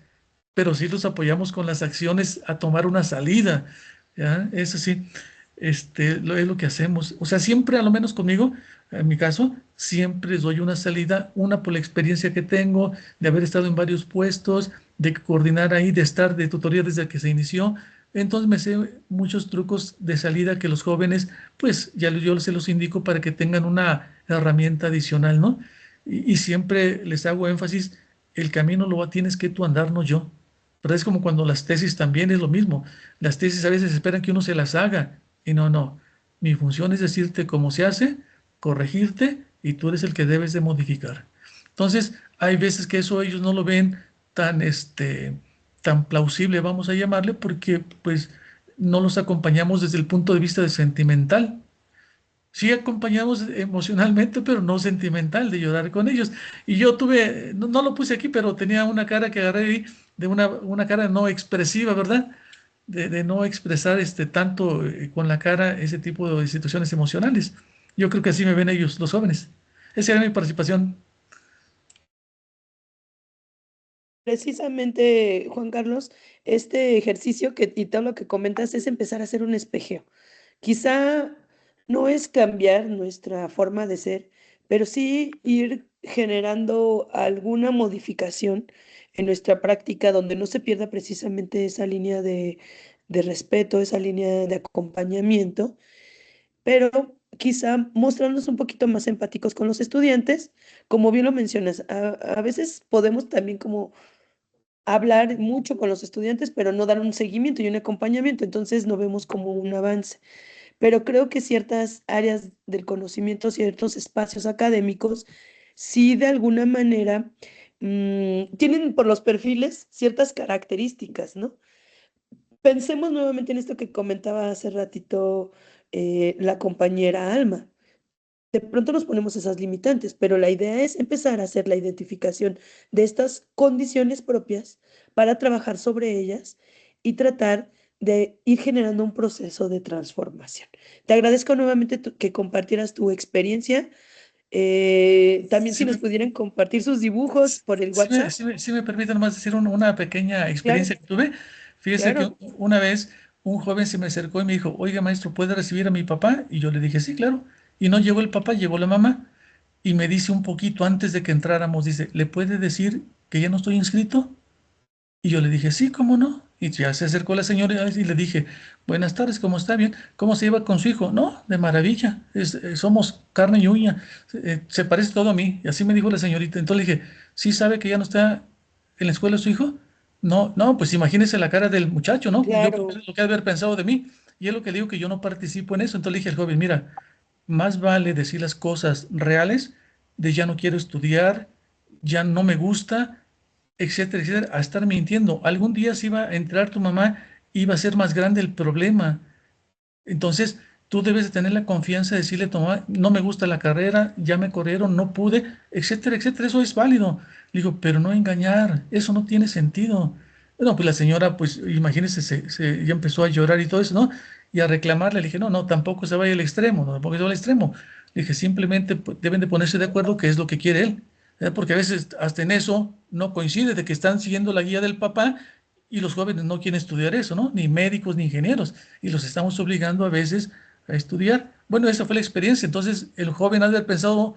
pero sí los apoyamos con las acciones a tomar una salida, ¿ya? Eso sí, es lo que hacemos. O sea, siempre, a lo menos conmigo, en mi caso, siempre les doy una salida, una por la experiencia que tengo, de haber estado en varios puestos, de coordinar ahí, de estar de tutoría desde que se inició. Entonces me sé muchos trucos de salida que los jóvenes, pues ya yo se los indico para que tengan una herramienta adicional, ¿no? Y siempre les hago énfasis, el camino tienes que tú andar, no yo. Pero es como cuando las tesis también es lo mismo. Las tesis a veces esperan que uno se las haga y no, no. Mi función es decirte cómo se hace, corregirte y tú eres el que debes de modificar. Entonces, hay veces que eso ellos no lo ven tan, tan plausible, vamos a llamarle, porque pues no los acompañamos desde el punto de vista de sentimental. Sí acompañamos emocionalmente, pero no sentimental, de llorar con ellos. Y yo tuve, no lo puse aquí, pero tenía una cara que agarré ahí, de una cara no expresiva, ¿verdad? De no expresar tanto con la cara ese tipo de situaciones emocionales. Yo creo que así me ven ellos, los jóvenes. Esa era mi participación. Precisamente, Juan Carlos, este ejercicio y todo lo que comentas es empezar a hacer un espejeo. Quizá no es cambiar nuestra forma de ser, pero sí ir generando alguna modificación en nuestra práctica donde no se pierda precisamente esa línea de respeto, esa línea de acompañamiento, pero quizá mostrarnos un poquito más empáticos con los estudiantes. Como bien lo mencionas, a veces podemos también como hablar mucho con los estudiantes, pero no dar un seguimiento y un acompañamiento, entonces no vemos como un avance. Pero creo que ciertas áreas del conocimiento, ciertos espacios académicos, sí de alguna manera tienen por los perfiles ciertas características, ¿no? Pensemos nuevamente en esto que comentaba hace ratito la compañera Alma. De pronto nos ponemos esas limitantes, pero la idea es empezar a hacer la identificación de estas condiciones propias para trabajar sobre ellas y tratar de ir generando un proceso de transformación. Te agradezco nuevamente que compartieras tu experiencia. También si Sí nos me, pudieran compartir sus dibujos por el WhatsApp. sí me permite nomás decir una pequeña Claro, experiencia que tuve. Fíjese que claro. una vez un joven se me acercó y me dijo, oiga, maestro, ¿puede recibir a mi papá? Y yo le dije, sí, claro. Y no llegó el papá, llegó la mamá. Y me dice un poquito antes de que entráramos, dice, ¿le puede decir que ya no estoy inscrito? Y yo le dije, sí, ¿cómo no? Y ya se acercó la señora y le dije, buenas tardes, ¿cómo está? Bien. ¿Cómo se lleva con su hijo? No, de maravilla. Somos carne y uña. Se parece todo a mí. Y así me dijo la señorita. Entonces le dije, ¿sí sabe que ya no está en la escuela su hijo? No, no, pues imagínese la cara del muchacho, ¿no? Yo creo que Claro, es lo que ha de haber pensado de mí. Y es lo que le digo que yo no participo en eso. Entonces le dije al joven, mira, más vale decir las cosas reales de ya no quiero estudiar, ya no me gusta, etcétera, etcétera, a estar mintiendo. Algún día se iba a enterar tu mamá, iba a ser más grande el problema. Entonces, tú debes de tener la confianza de decirle a tu mamá, no me gusta la carrera, ya me corrieron, no pude, etcétera, etcétera. Eso es válido. Le digo, pero no engañar, eso no tiene sentido. Bueno, pues la señora, pues imagínese, ya empezó a llorar y todo eso, ¿no? Y a reclamarle, le dije, no, no, tampoco se vaya al extremo, no, tampoco se vaya al extremo. Le dije, simplemente deben de ponerse de acuerdo qué es lo que quiere él. Porque a veces hasta en eso no coincide de que están siguiendo la guía del papá y los jóvenes no quieren estudiar eso, ¿no? Ni médicos ni ingenieros. Y los estamos obligando a veces a estudiar. Bueno, esa fue la experiencia. Entonces, el joven ha de haber pensado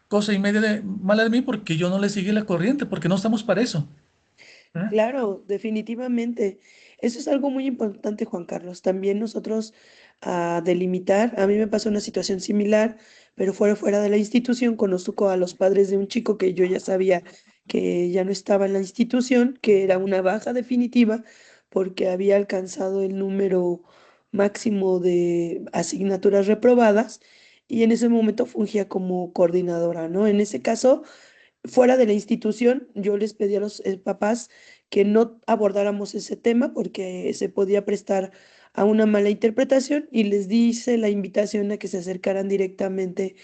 cosa y media mala de mí porque yo no le seguí la corriente, porque no estamos para eso. ¿Eh? claro, definitivamente. Eso es algo muy importante, Juan Carlos. También nosotros a delimitar, a mí me pasó una situación similar, pero fuera de la institución, conozco a los padres de un chico que yo ya sabía que ya no estaba en la institución, que era una baja definitiva porque había alcanzado el número máximo de asignaturas reprobadas y en ese momento fungía como coordinadora, ¿no? En ese caso fuera de la institución, yo les pedí a los papás que no abordáramos ese tema porque se podía prestar a una mala interpretación y les hice la invitación a que se acercaran directamente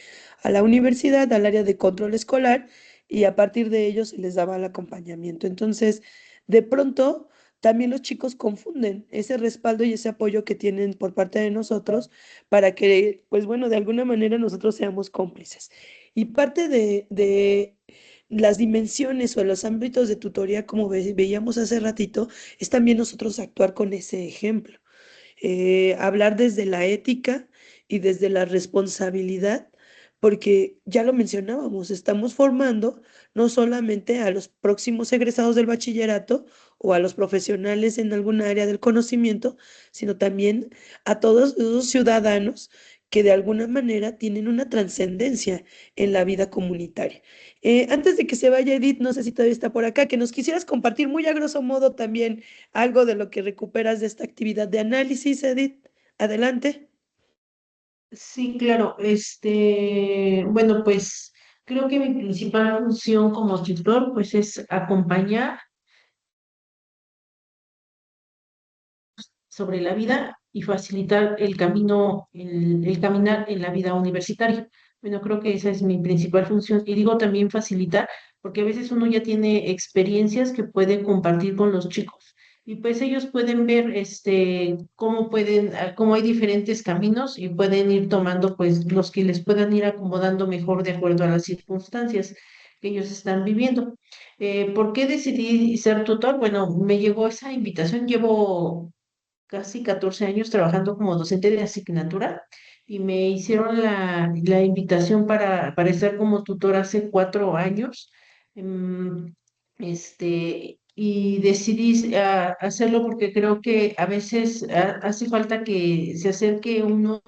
a la universidad, al área de control escolar y a partir de ellos se les daba el acompañamiento. Entonces, de pronto, también los chicos confunden ese respaldo y ese apoyo que tienen por parte de nosotros para que, pues bueno, de alguna manera nosotros seamos cómplices. Y parte de las dimensiones o los ámbitos de tutoría, como veíamos hace ratito, es también nosotros actuar con ese ejemplo. Hablar desde la ética y desde la responsabilidad, porque ya lo mencionábamos, estamos formando no solamente a los próximos egresados del bachillerato o a los profesionales en alguna área del conocimiento, sino también a todos esos ciudadanos que de alguna manera tienen una trascendencia en la vida comunitaria. Antes de que se vaya Edith, no sé si todavía está por acá, que nos quisieras compartir muy a grosso modo también algo de lo que recuperas de esta actividad de análisis, Edith. Adelante. Sí, claro. Bueno, pues creo que mi principal función como tutor, pues es acompañar sobre la vida y facilitar el camino, el caminar en la vida universitaria. Bueno, creo que esa es mi principal función. Y digo también facilitar, porque a veces uno ya tiene experiencias que puede compartir con los chicos. Y pues ellos pueden ver cómo pueden, cómo hay diferentes caminos y pueden ir tomando pues los que les puedan ir acomodando mejor de acuerdo a las circunstancias que ellos están viviendo. ¿Por qué decidí ser tutor? Bueno, me llegó esa invitación, llevo casi 14 años trabajando como docente de asignatura y me hicieron la invitación para estar como tutor hace 4 años. em, y decidí hacerlo porque creo que a veces hace falta que se acerque uno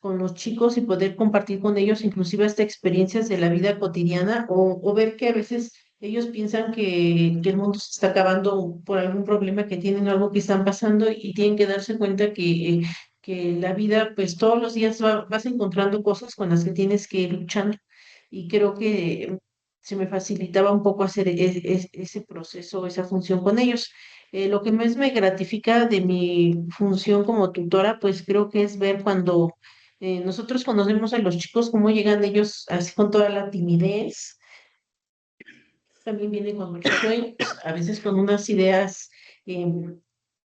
con los chicos y poder compartir con ellos inclusive hasta experiencias de la vida cotidiana o ver que a veces ellos piensan que el mundo se está acabando por algún problema que tienen, algo que están pasando y tienen que darse cuenta que la vida, pues todos los días vas encontrando cosas con las que tienes que ir luchando. Y creo que se me facilitaba un poco hacer ese proceso, esa función con ellos. Lo que más me gratifica de mi función como tutora, pues creo que es ver cuando nosotros conocemos a los chicos, cómo llegan ellos así con toda la timidez, también viene con muchos sueños, a veces con unas ideas,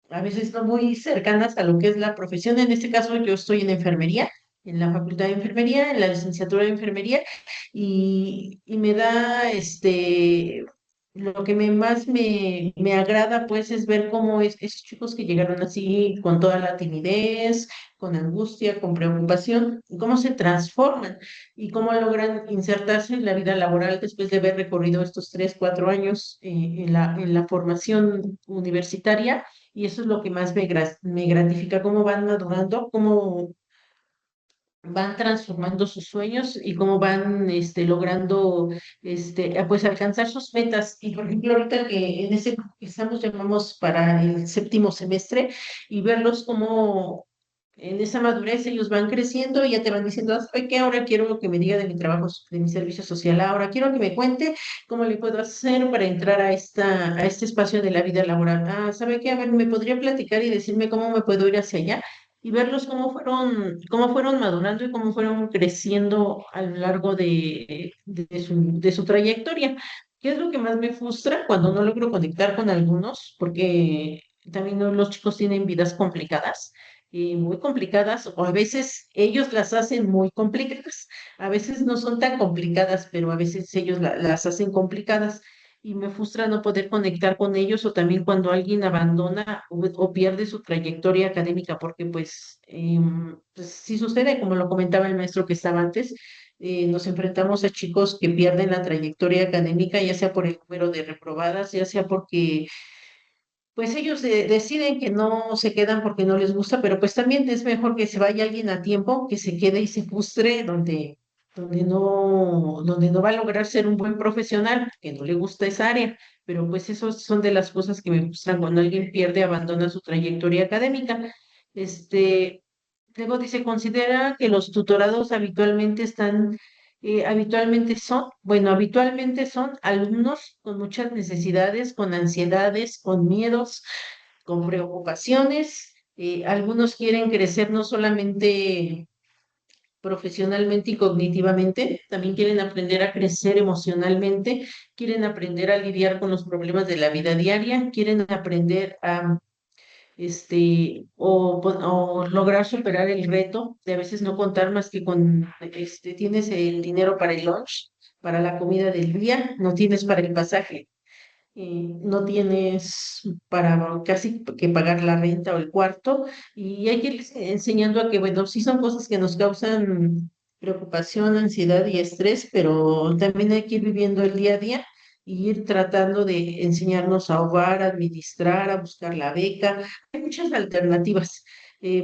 a veces no muy cercanas a lo que es la profesión. En este caso, yo estoy en enfermería, en la facultad de enfermería, en la licenciatura de enfermería, y me da lo que más me agrada, pues, es ver cómo esos chicos que llegaron así con toda la timidez, con angustia, con preocupación, cómo se transforman y cómo logran insertarse en la vida laboral después de haber recorrido estos 3, 4 años en la formación universitaria. Y eso es lo que más me gratifica, cómo van madurando, cómo van transformando sus sueños y cómo van logrando pues alcanzar sus metas. Y por ejemplo, ahorita que en ese grupo que estamos, llamamos para el séptimo semestre, y verlos como en esa madurez ellos van creciendo y ya te van diciendo, ¿sabe qué? Ahora quiero que me diga de mi trabajo, de mi servicio social, ahora quiero que me cuente cómo le puedo hacer para entrar a este espacio de la vida laboral. Ah, ¿sabe qué? A ver, ¿me podría platicar y decirme cómo me puedo ir hacia allá? Y verlos cómo fueron madurando y cómo fueron creciendo a lo largo de su trayectoria. ¿Qué es lo que más me frustra cuando no logro conectar con algunos? Porque también los chicos tienen vidas complicadas, muy complicadas, o a veces ellos las hacen muy complicadas. A veces no son tan complicadas, pero a veces ellos las hacen complicadas y me frustra no poder conectar con ellos, o también cuando alguien abandona o pierde su trayectoria académica, porque pues sí sucede, como lo comentaba el maestro que estaba antes, nos enfrentamos a chicos que pierden la trayectoria académica, ya sea por el número de reprobadas, ya sea porque pues ellos deciden que no se quedan porque no les gusta, pero pues también es mejor que se vaya alguien a tiempo, que se quede y se frustre donde no va a lograr ser un buen profesional, que no le gusta esa área. Pero pues esos son de las cosas que me frustran cuando alguien pierde, abandona su trayectoria académica. Este, Luego dice, considera que los tutorados habitualmente son alumnos con muchas necesidades, con ansiedades, con miedos, con preocupaciones. Algunos quieren crecer no solamente profesionalmente y cognitivamente, también quieren aprender a crecer emocionalmente, quieren aprender a lidiar con los problemas de la vida diaria, quieren aprender o lograr superar el reto de a veces no contar más que con, tienes el dinero para el lunch, para la comida del día, no tienes para el pasaje, no tienes para casi que pagar la renta o el cuarto, y hay que ir enseñando a que, bueno, sí son cosas que nos causan preocupación, ansiedad y estrés, pero también hay que ir viviendo el día a día y ir tratando de enseñarnos a ahorrar, a administrar, a buscar la beca. Hay muchas alternativas.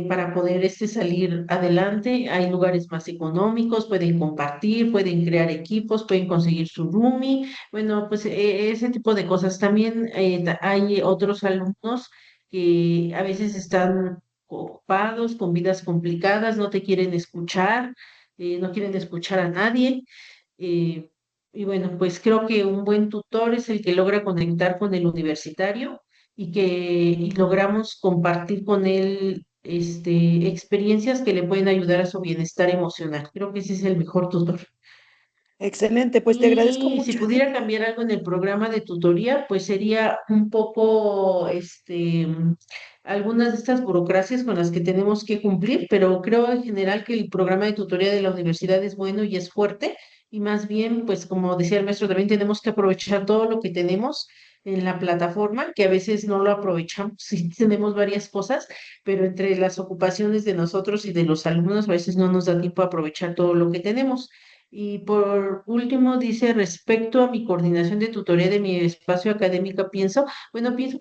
Para poder salir adelante, hay lugares más económicos, pueden compartir, pueden crear equipos, pueden conseguir su roomie, bueno, pues ese tipo de cosas. También hay otros alumnos que a veces están ocupados, con vidas complicadas, no te quieren escuchar, no quieren escuchar a nadie. eh, y bueno, pues creo que un buen tutor es el que logra conectar con el universitario y logramos compartir con él experiencias que le pueden ayudar a su bienestar emocional. Creo que ese es el mejor tutor. Excelente, pues te agradezco Y si mucho, Edith. pudiera cambiar algo en el programa de tutoría, pues sería un poco, algunas de estas burocracias con las que tenemos que cumplir, pero creo en general que el programa de tutoría de la universidad es bueno y es fuerte, y más bien, pues como decía el maestro, también tenemos que aprovechar todo lo que tenemos en la plataforma, que a veces no lo aprovechamos, sí tenemos varias cosas, pero entre las ocupaciones de nosotros y de los alumnos, a veces no nos da tiempo a aprovechar todo lo que tenemos. Y por último, dice, respecto a mi coordinación de tutoría de mi espacio académico, pienso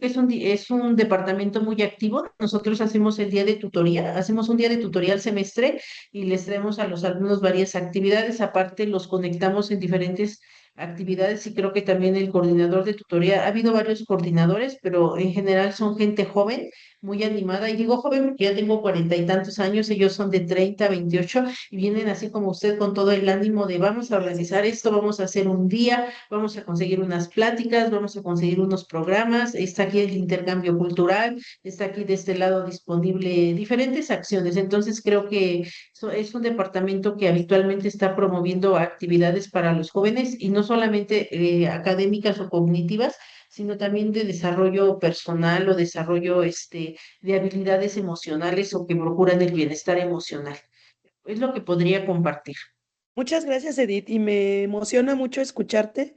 que es un departamento muy activo. Nosotros hacemos el día de tutoría, hacemos un día de tutoría al semestre y les traemos a los alumnos varias actividades. Aparte, los conectamos en diferentes actividades y creo que también el coordinador de tutoría, ha habido varios coordinadores, pero en general son gente joven, muy animada. Y digo joven porque ya tengo 40 y tantos años, ellos son de 30, 28 y vienen así como usted con todo el ánimo de vamos a organizar esto, vamos a hacer un día, vamos a conseguir unas pláticas, vamos a conseguir unos programas, está aquí el intercambio cultural, está aquí de este lado disponible diferentes acciones. Entonces creo que es un departamento que habitualmente está promoviendo actividades para los jóvenes y no solamente académicas o cognitivas, sino también de desarrollo personal o desarrollo de habilidades emocionales o que procuran el bienestar emocional. Es lo que podría compartir. Muchas gracias, Edith, y me emociona mucho escucharte,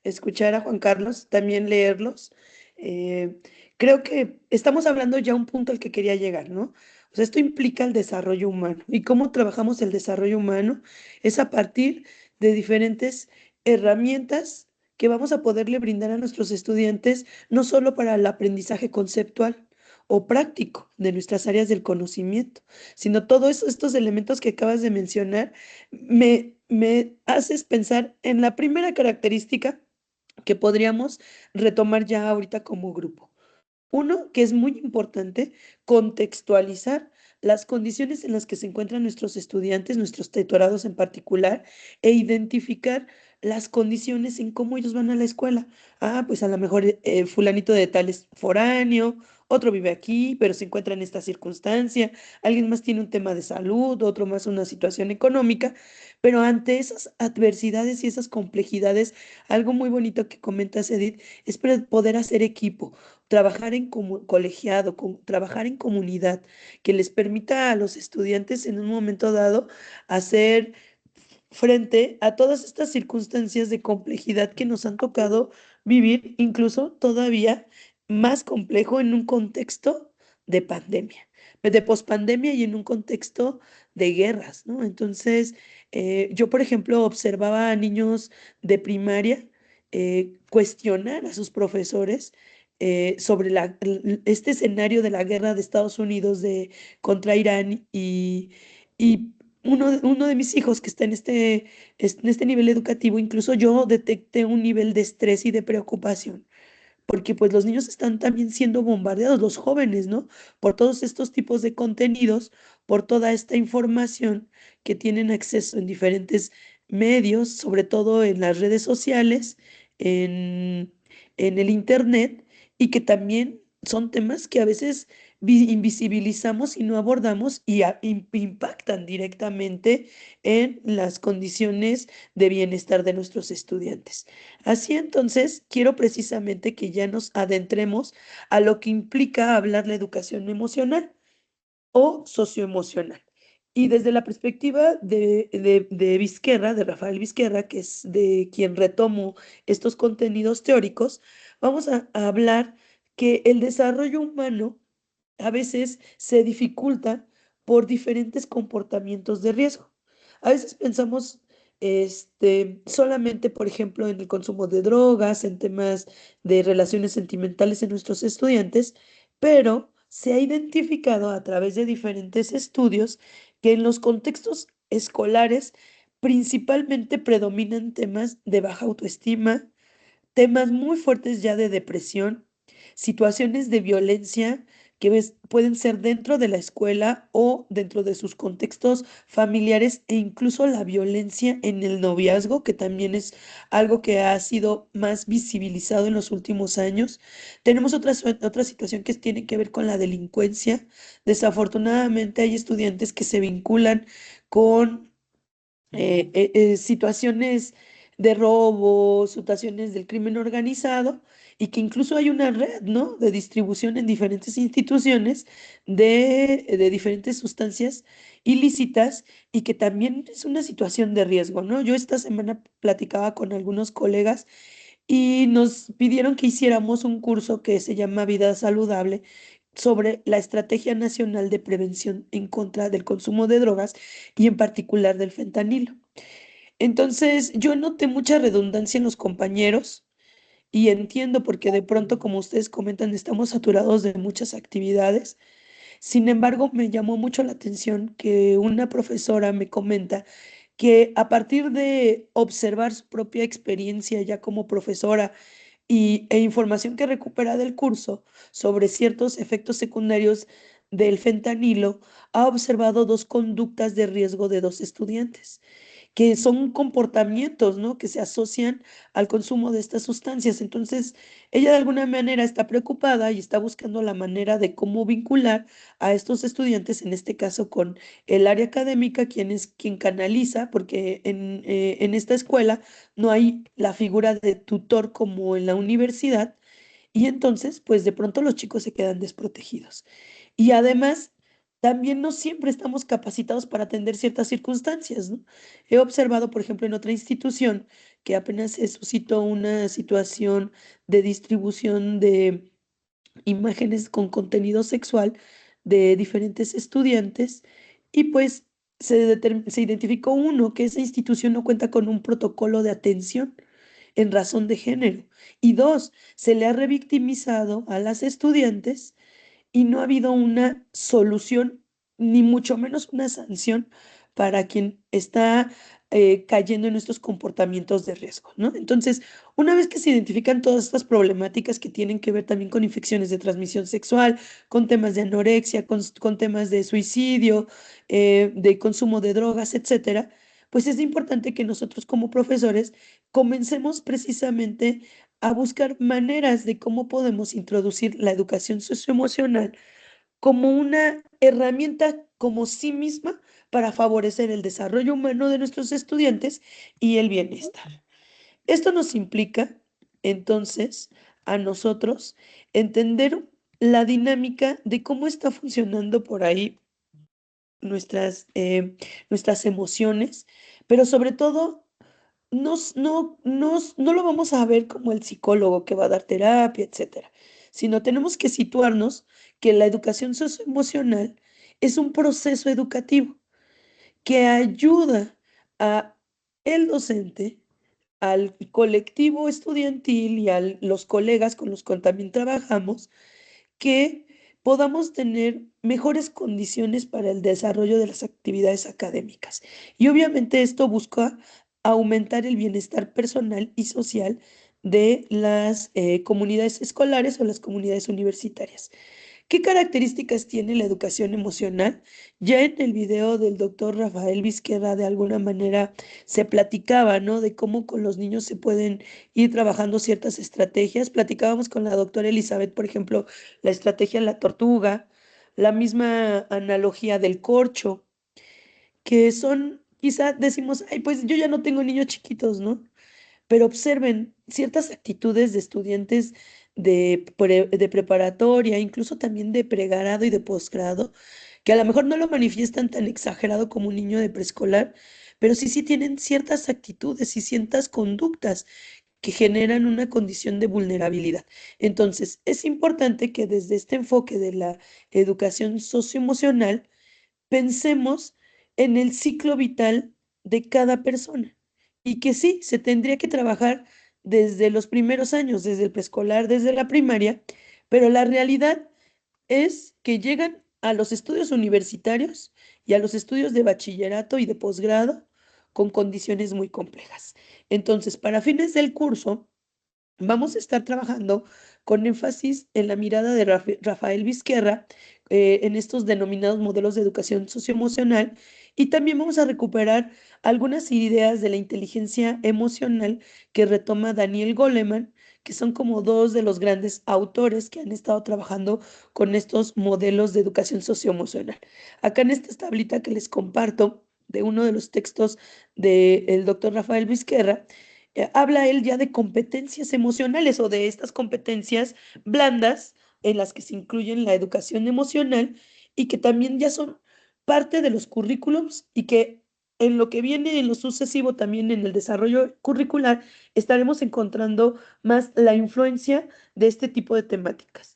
escuchar a Juan Carlos, también leerlos. Eh, Creo que estamos hablando ya un punto al que quería llegar, ¿no? O sea, esto implica el desarrollo humano y cómo trabajamos el desarrollo humano es a partir de diferentes herramientas que vamos a poderle brindar a nuestros estudiantes, no solo para el aprendizaje conceptual o práctico de nuestras áreas del conocimiento, sino todos estos elementos que acabas de mencionar me haces pensar en la primera característica que podríamos retomar ya ahorita como grupo. Uno, que es muy importante, contextualizar las condiciones en las que se encuentran nuestros estudiantes, nuestros tutorados en particular, e identificar las condiciones en cómo ellos van a la escuela. Ah, pues a lo mejor fulanito de tal es foráneo, otro vive aquí, pero se encuentra en esta circunstancia, alguien más tiene un tema de salud, otro más una situación económica, pero ante esas adversidades y esas complejidades, algo muy bonito que comentas, Edith, es poder hacer equipo, trabajar en colegiado, trabajar en comunidad, que les permita a los estudiantes en un momento dado hacer frente a todas estas circunstancias de complejidad que nos han tocado vivir, incluso todavía más complejo en un contexto de pandemia, de pospandemia y en un contexto de guerras, ¿no? Entonces, yo, por ejemplo, observaba a niños de primaria cuestionar a sus profesores sobre este escenario de la guerra de Estados Unidos contra Irán y uno de mis hijos que está en este nivel educativo, incluso yo detecté un nivel de estrés y de preocupación, porque pues los niños están también siendo bombardeados, los jóvenes, ¿no? Por todos estos tipos de contenidos, por toda esta información que tienen acceso en diferentes medios, sobre todo en las redes sociales, en, en el internet, y que también son temas que a veces invisibilizamos y no abordamos y impactan directamente en las condiciones de bienestar de nuestros estudiantes. Así entonces, quiero precisamente que ya nos adentremos a lo que implica hablar la educación emocional o socioemocional. Y desde la perspectiva de Vizquerra, de Rafael Vizquerra, que es de quien retomo estos contenidos teóricos, vamos a hablar que el desarrollo humano a veces se dificulta por diferentes comportamientos de riesgo. A veces pensamos solamente, por ejemplo, en el consumo de drogas, en temas de relaciones sentimentales en nuestros estudiantes, pero se ha identificado a través de diferentes estudios que en los contextos escolares principalmente predominan temas de baja autoestima, temas muy fuertes ya de depresión, situaciones de violencia que pueden ser dentro de la escuela o dentro de sus contextos familiares e incluso la violencia en el noviazgo, que también es algo que ha sido más visibilizado en los últimos años. Tenemos otra situación que tiene que ver con la delincuencia. Desafortunadamente hay estudiantes que se vinculan con situaciones de robo, situaciones del crimen organizado y que incluso hay una red, ¿no?, de distribución en diferentes instituciones de diferentes sustancias ilícitas y que también es una situación de riesgo, ¿no? Yo esta semana platicaba con algunos colegas y nos pidieron que hiciéramos un curso que se llama Vida Saludable sobre la Estrategia Nacional de Prevención en contra del consumo de drogas y en particular del fentanilo. Entonces, yo noté mucha redundancia en los compañeros y entiendo porque de pronto, como ustedes comentan, estamos saturados de muchas actividades. Sin embargo, me llamó mucho la atención que una profesora me comenta que a partir de observar su propia experiencia ya como profesora e información que recupera del curso sobre ciertos efectos secundarios del fentanilo, ha observado dos conductas de riesgo de dos estudiantes que son comportamientos, ¿no?, que se asocian al consumo de estas sustancias. Entonces, ella de alguna manera está preocupada y está buscando la manera de cómo vincular a estos estudiantes, en este caso con el área académica, quien es quien canaliza, porque en esta escuela no hay la figura de tutor como en la universidad, y entonces, pues de pronto los chicos se quedan desprotegidos. Y además, también no siempre estamos capacitados para atender ciertas circunstancias, ¿no? He observado, por ejemplo, en otra institución que apenas se suscitó una situación de distribución de imágenes con contenido sexual de diferentes estudiantes y pues se identificó uno que esa institución no cuenta con un protocolo de atención en razón de género. Y dos, se le ha revictimizado a las estudiantes y no ha habido una solución, ni mucho menos una sanción para quien está cayendo en estos comportamientos de riesgo, ¿no? Entonces, una vez que se identifican todas estas problemáticas que tienen que ver también con infecciones de transmisión sexual, con temas de anorexia, con temas de suicidio, de consumo de drogas, etcétera, pues es importante que nosotros como profesores comencemos precisamente a buscar maneras de cómo podemos introducir la educación socioemocional como una herramienta como sí misma para favorecer el desarrollo humano de nuestros estudiantes y el bienestar. Esto nos implica, entonces, a nosotros entender la dinámica de cómo está funcionando por ahí nuestras emociones, pero sobre todo no lo vamos a ver como el psicólogo que va a dar terapia, etcétera, sino tenemos que situarnos que la educación socioemocional es un proceso educativo que ayuda a el docente, al colectivo estudiantil y a los colegas con los que también trabajamos, que podamos tener mejores condiciones para el desarrollo de las actividades académicas. Y obviamente esto busca aumentar el bienestar personal y social de las comunidades escolares o las comunidades universitarias. ¿Qué características tiene la educación emocional? Ya en el video del doctor Rafael Vizquerra, de alguna manera se platicaba, ¿no?, de cómo con los niños se pueden ir trabajando ciertas estrategias. Platicábamos con la doctora Elizabeth, por ejemplo, la estrategia de la tortuga. la misma analogía del corcho, que son, quizá decimos, ay, pues yo ya no tengo niños chiquitos, ¿no? Pero observen ciertas actitudes de estudiantes de preparatoria, incluso también de pregrado y de posgrado, que a lo mejor no lo manifiestan tan exagerado como un niño de preescolar, pero sí tienen ciertas actitudes y ciertas conductas que generan una condición de vulnerabilidad. Entonces, es importante que desde este enfoque de la educación socioemocional, pensemos en el ciclo vital de cada persona y que sí, se tendría que trabajar desde los primeros años, desde el preescolar, desde la primaria, pero la realidad es que llegan a los estudios universitarios y a los estudios de bachillerato y de posgrado con condiciones muy complejas. Entonces, para fines del curso, vamos a estar trabajando con énfasis en la mirada de Rafael Vizquerra, en estos denominados modelos de educación socioemocional, y también vamos a recuperar algunas ideas de la inteligencia emocional que retoma Daniel Goleman, que son como dos de los grandes autores que han estado trabajando con estos modelos de educación socioemocional. Acá en esta tablita que les comparto de uno de los textos del doctor Rafael Vizquerra, habla él ya de competencias emocionales o de estas competencias blandas en las que se incluyen la educación emocional y que también ya son parte de los currículums y que en lo que viene en lo sucesivo también en el desarrollo curricular estaremos encontrando más la influencia de este tipo de temáticas.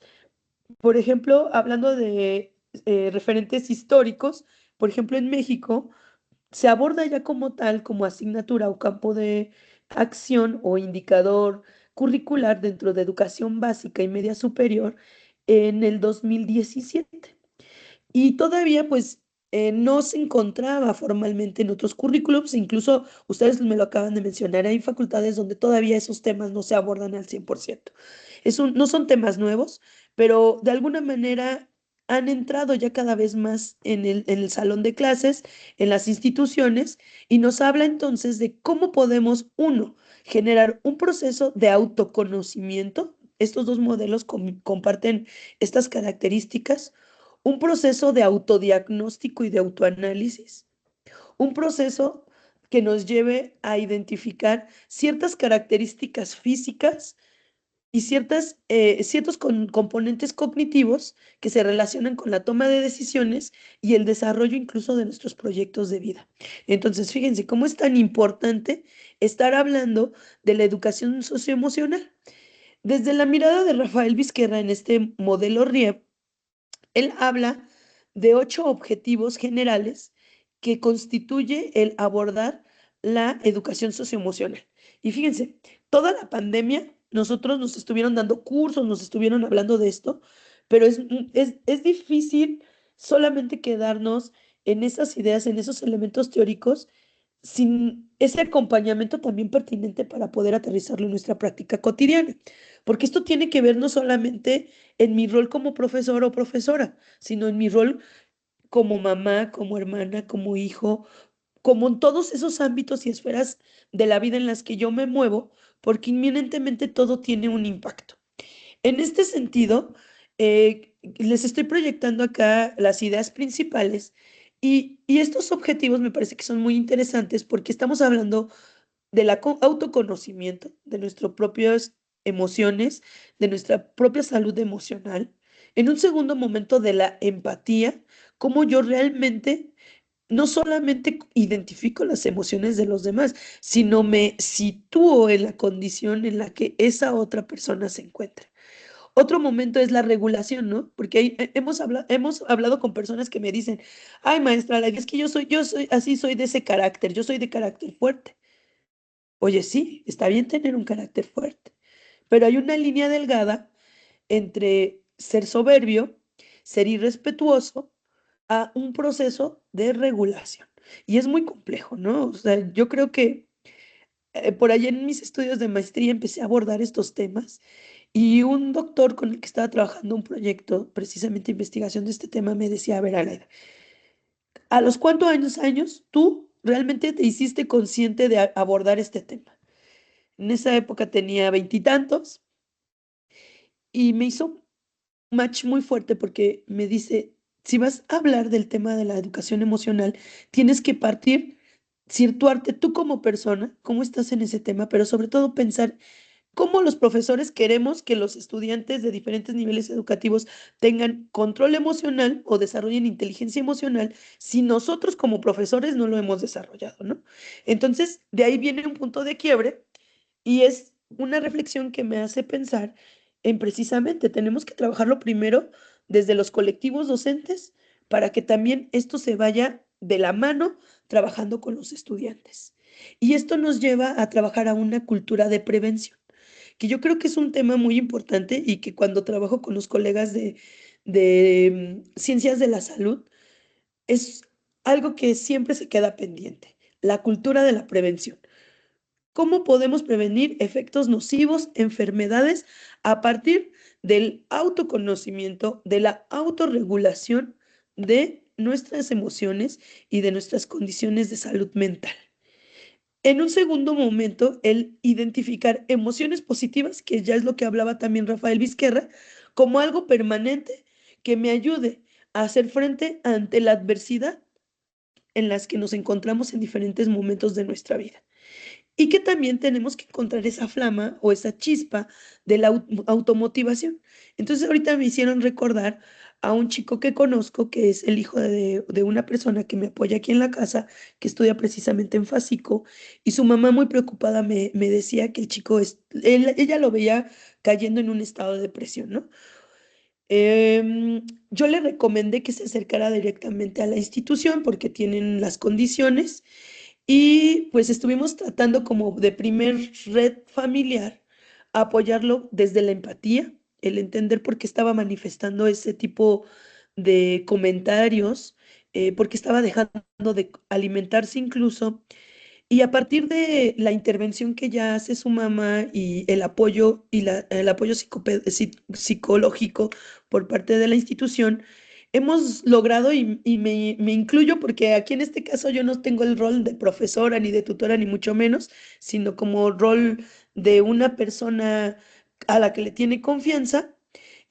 Por ejemplo, hablando de referentes históricos, por ejemplo, en México, se aborda ya como tal, como asignatura o campo de acción o indicador curricular dentro de educación básica y media superior en el 2017. Y todavía pues no se encontraba formalmente en otros currículums, incluso ustedes me lo acaban de mencionar, hay facultades donde todavía esos temas no se abordan al 100%. No son temas nuevos, pero de alguna manera han entrado ya cada vez más en el salón de clases, en las instituciones, y nos habla entonces de cómo podemos, uno, generar un proceso de autoconocimiento. Estos dos modelos comparten estas características, un proceso de autodiagnóstico y de autoanálisis, un proceso que nos lleve a identificar ciertas características físicas y ciertos componentes cognitivos que se relacionan con la toma de decisiones y el desarrollo incluso de nuestros proyectos de vida. Entonces, fíjense cómo es tan importante estar hablando de la educación socioemocional. Desde la mirada de Rafael Vizquerra en este modelo RIEP, él habla de 8 objetivos generales que constituye el abordar la educación socioemocional. Y fíjense, toda la pandemia, nosotros nos estuvieron dando cursos, nos estuvieron hablando de esto, pero es difícil solamente quedarnos en esas ideas, en esos elementos teóricos, sin ese acompañamiento también pertinente para poder aterrizarlo en nuestra práctica cotidiana. Porque esto tiene que ver no solamente en mi rol como profesor o profesora, sino en mi rol como mamá, como hermana, como hijo, como en todos esos ámbitos y esferas de la vida en las que yo me muevo, porque inminentemente todo tiene un impacto. En este sentido, les estoy proyectando acá las ideas principales y estos objetivos me parece que son muy interesantes porque estamos hablando del autoconocimiento, de nuestras propias emociones, de nuestra propia salud emocional. En un segundo momento de la empatía, cómo yo realmente no solamente identifico las emociones de los demás, sino me sitúo en la condición en la que esa otra persona se encuentra. Otro momento es la regulación, ¿no? Porque hemos hablado con personas que me dicen, ay, maestra, es que yo soy así, soy de ese carácter, yo soy de carácter fuerte. Oye, sí, está bien tener un carácter fuerte, pero hay una línea delgada entre ser soberbio, ser irrespetuoso, a un proceso de regulación. Y es muy complejo, ¿no? O sea, yo creo que por allá en mis estudios de maestría empecé a abordar estos temas y un doctor con el que estaba trabajando un proyecto, precisamente investigación de este tema, me decía, a ver, Alaida, ¿a los cuántos años tú realmente te hiciste consciente de abordar este tema? En esa época tenía veintitantos y me hizo un match muy fuerte porque me dice, si vas a hablar del tema de la educación emocional, tienes que partir, situarte tú como persona, cómo estás en ese tema, pero sobre todo pensar cómo los profesores queremos que los estudiantes de diferentes niveles educativos tengan control emocional o desarrollen inteligencia emocional si nosotros como profesores no lo hemos desarrollado, ¿no? Entonces, de ahí viene un punto de quiebre y es una reflexión que me hace pensar en precisamente, tenemos que trabajarlo primero desde los colectivos docentes para que también esto se vaya de la mano trabajando con los estudiantes. Y esto nos lleva a trabajar a una cultura de prevención, que yo creo que es un tema muy importante y que cuando trabajo con los colegas de ciencias de la salud, es algo que siempre se queda pendiente, la cultura de la prevención. ¿Cómo podemos prevenir efectos nocivos, enfermedades, a partir del autoconocimiento, de la autorregulación de nuestras emociones y de nuestras condiciones de salud mental? En un segundo momento, el identificar emociones positivas, que ya es lo que hablaba también Rafael Vizquerra, como algo permanente que me ayude a hacer frente ante la adversidad en las que nos encontramos en diferentes momentos de nuestra vida. Y que también tenemos que encontrar esa flama o esa chispa de la automotivación. Entonces ahorita me hicieron recordar a un chico que conozco, que es el hijo de una persona que me apoya aquí en la casa, que estudia precisamente en Fásico, y su mamá muy preocupada me decía que el chico, ella lo veía cayendo en un estado de depresión, ¿no? Yo le recomendé que se acercara directamente a la institución porque tienen las condiciones y pues estuvimos tratando como de primer red familiar apoyarlo desde la empatía, el entender por qué estaba manifestando ese tipo de comentarios, por qué estaba dejando de alimentarse incluso. Y a partir de la intervención que ya hace su mamá y el apoyo el apoyo psicológico por parte de la institución, hemos logrado, y me incluyo porque aquí en este caso yo no tengo el rol de profesora ni de tutora ni mucho menos, sino como rol de una persona a la que le tiene confianza,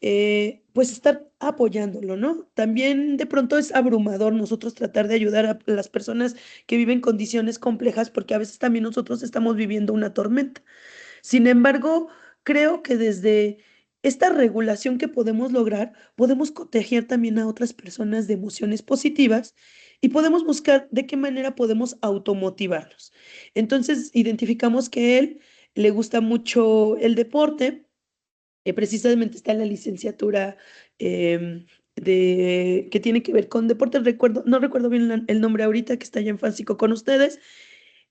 pues estar apoyándolo, ¿no? También de pronto es abrumador nosotros tratar de ayudar a las personas que viven condiciones complejas porque a veces también nosotros estamos viviendo una tormenta. Sin embargo, creo que desde esta regulación que podemos lograr, podemos contagiar también a otras personas de emociones positivas y podemos buscar de qué manera podemos automotivarlos. Entonces, identificamos que él le gusta mucho el deporte, precisamente está en la licenciatura que tiene que ver con deportes, no recuerdo bien el nombre ahorita, que está ya en Fásico con ustedes,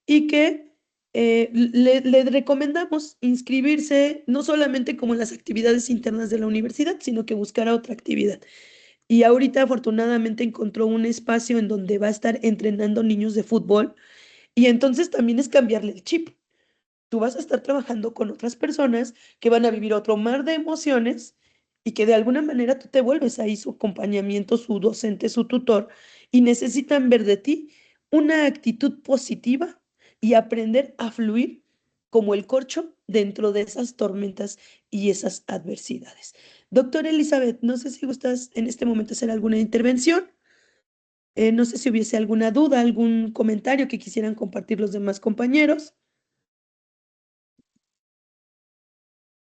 y que le recomendamos inscribirse no solamente como en las actividades internas de la universidad, sino que buscara otra actividad. Y ahorita afortunadamente encontró un espacio en donde va a estar entrenando niños de fútbol y entonces también es cambiarle el chip. Tú vas a estar trabajando con otras personas que van a vivir otro mar de emociones y que de alguna manera tú te vuelves ahí su acompañamiento, su docente, su tutor, y necesitan ver de ti una actitud positiva y aprender a fluir como el corcho dentro de esas tormentas y esas adversidades. Doctora Elizabeth, no sé si gustas en este momento hacer alguna intervención. No sé si hubiese alguna duda, algún comentario que quisieran compartir los demás compañeros.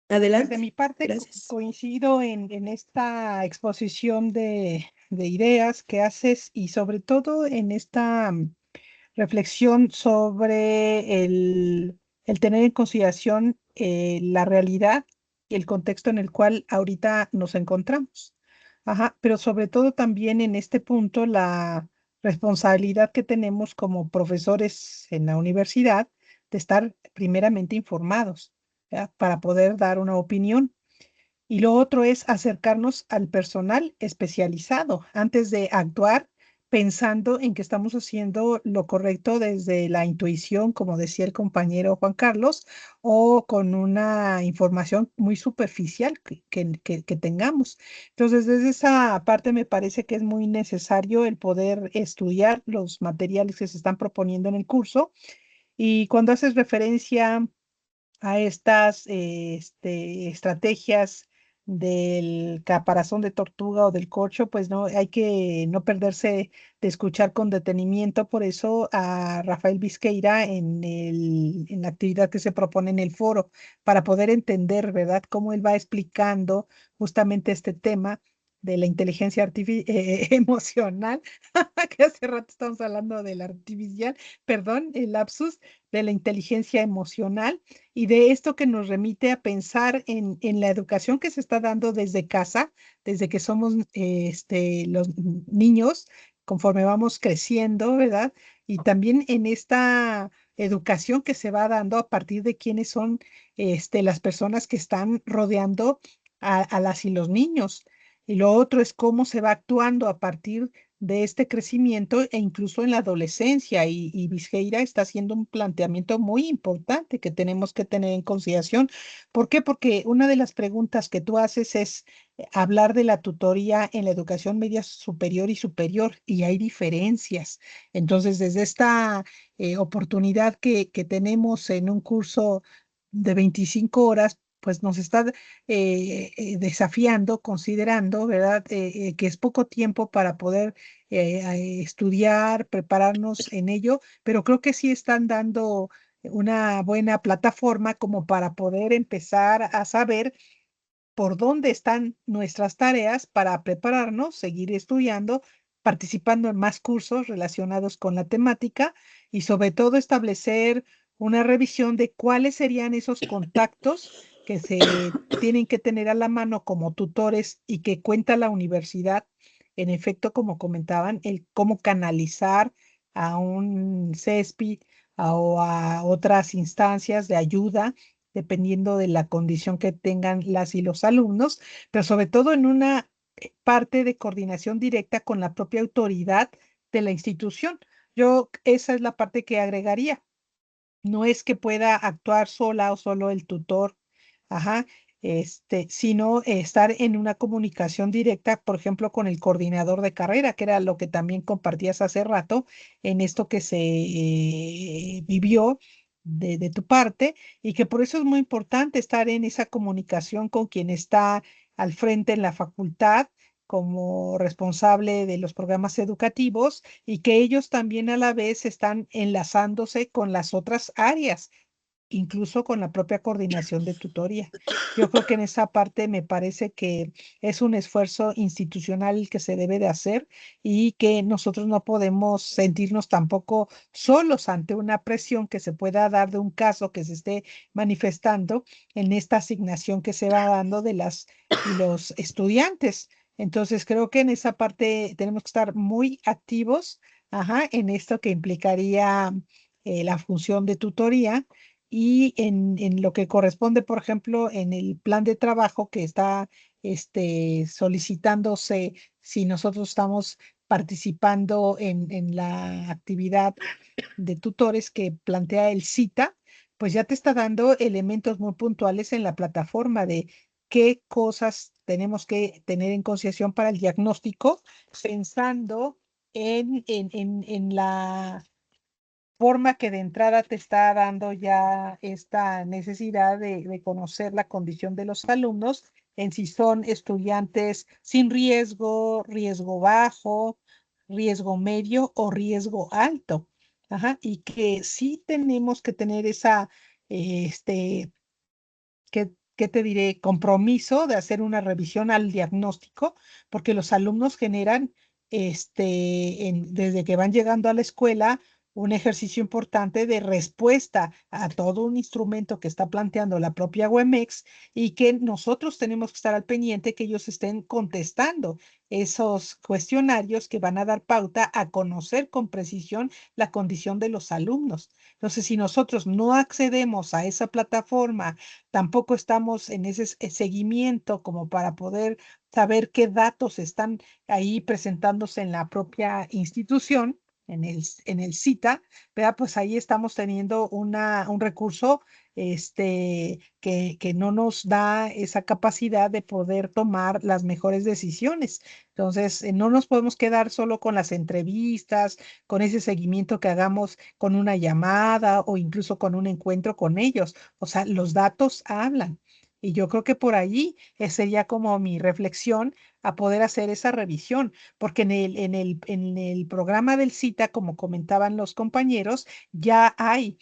Pues de mi Adelante, parte gracias. coincido en esta exposición de ideas que haces y sobre todo en esta reflexión sobre el tener en consideración la realidad y el contexto en el cual ahorita nos encontramos. Ajá, pero sobre todo también en este punto la responsabilidad que tenemos como profesores en la universidad de estar primeramente informados, ¿ya? Para poder dar una opinión. Y lo otro es acercarnos al personal especializado antes de actuar pensando en que estamos haciendo lo correcto desde la intuición, como decía el compañero Juan Carlos, o con una información muy superficial que tengamos. Entonces, desde esa parte me parece que es muy necesario el poder estudiar los materiales que se están proponiendo en el curso. Y cuando haces referencia a estas estrategias del caparazón de tortuga o del corcho, pues no, hay que no perderse de escuchar con detenimiento. Por eso a Rafael Vizqueira en la actividad que se propone en el foro, para poder entender, ¿verdad?, cómo él va explicando justamente este tema de la inteligencia emocional, que hace rato estamos hablando de la artificial, perdón, el lapsus, de la inteligencia emocional y de esto que nos remite a pensar en la educación que se está dando desde casa, desde que somos los niños, conforme vamos creciendo, ¿verdad? Y también en esta educación que se va dando a partir de quiénes son las personas que están rodeando a las y los niños. Y lo otro es cómo se va actuando a partir de este crecimiento e incluso en la adolescencia. Y Vizqueira está haciendo un planteamiento muy importante que tenemos que tener en consideración. ¿Por qué? Porque una de las preguntas que tú haces es hablar de la tutoría en la educación media superior y superior, y hay diferencias. Entonces, desde esta oportunidad que tenemos en un curso de 25 horas, pues nos está desafiando, considerando, ¿verdad?, que es poco tiempo para poder estudiar, prepararnos en ello, pero creo que sí están dando una buena plataforma como para poder empezar a saber por dónde están nuestras tareas para prepararnos, seguir estudiando, participando en más cursos relacionados con la temática y sobre todo establecer una revisión de cuáles serían esos contactos que se tienen que tener a la mano como tutores y que cuenta la universidad. En efecto, como comentaban, el cómo canalizar a un CESPI o a otras instancias de ayuda dependiendo de la condición que tengan las y los alumnos, pero sobre todo en una parte de coordinación directa con la propia autoridad de la institución. Yo esa es la parte que agregaría. No es que pueda actuar sola o solo el tutor, ajá, sino estar en una comunicación directa, por ejemplo, con el coordinador de carrera, que era lo que también compartías hace rato en esto que se vivió de tu parte, y que por eso es muy importante estar en esa comunicación con quien está al frente en la facultad como responsable de los programas educativos y que ellos también a la vez están enlazándose con las otras áreas, incluso con la propia coordinación de tutoría. Yo creo que en esa parte me parece que es un esfuerzo institucional el que se debe de hacer y que nosotros no podemos sentirnos tampoco solos ante una presión que se pueda dar de un caso que se esté manifestando en esta asignación que se va dando de las y los estudiantes. Entonces, creo que en esa parte tenemos que estar muy activos, ajá, en esto que implicaría la función de tutoría y en lo que corresponde, por ejemplo, en el plan de trabajo que está solicitándose, si nosotros estamos participando en la actividad de tutores que plantea el CITA, pues ya te está dando elementos muy puntuales en la plataforma de qué cosas tenemos que tener en consideración para el diagnóstico, pensando en la forma que de entrada te está dando ya esta necesidad de conocer la condición de los alumnos, en si son estudiantes sin riesgo, riesgo bajo, riesgo medio o riesgo alto. Ajá, y que sí tenemos que tener esa, ¿qué te diré? Compromiso de hacer una revisión al diagnóstico, porque los alumnos generan, desde que van llegando a la escuela, un ejercicio importante de respuesta a todo un instrumento que está planteando la propia UEMEX y que nosotros tenemos que estar al pendiente que ellos estén contestando esos cuestionarios que van a dar pauta a conocer con precisión la condición de los alumnos. Entonces, si nosotros no accedemos a esa plataforma, tampoco estamos en ese seguimiento como para poder saber qué datos están ahí presentándose en la propia institución, en el CITA, ¿verdad? Pues ahí estamos teniendo un recurso que no nos da esa capacidad de poder tomar las mejores decisiones. Entonces, no nos podemos quedar solo con las entrevistas, con ese seguimiento que hagamos con una llamada o incluso con un encuentro con ellos. O sea, los datos hablan. Y yo creo que por ahí sería como mi reflexión a poder hacer esa revisión, porque en el programa del CITA, como comentaban los compañeros, ya hay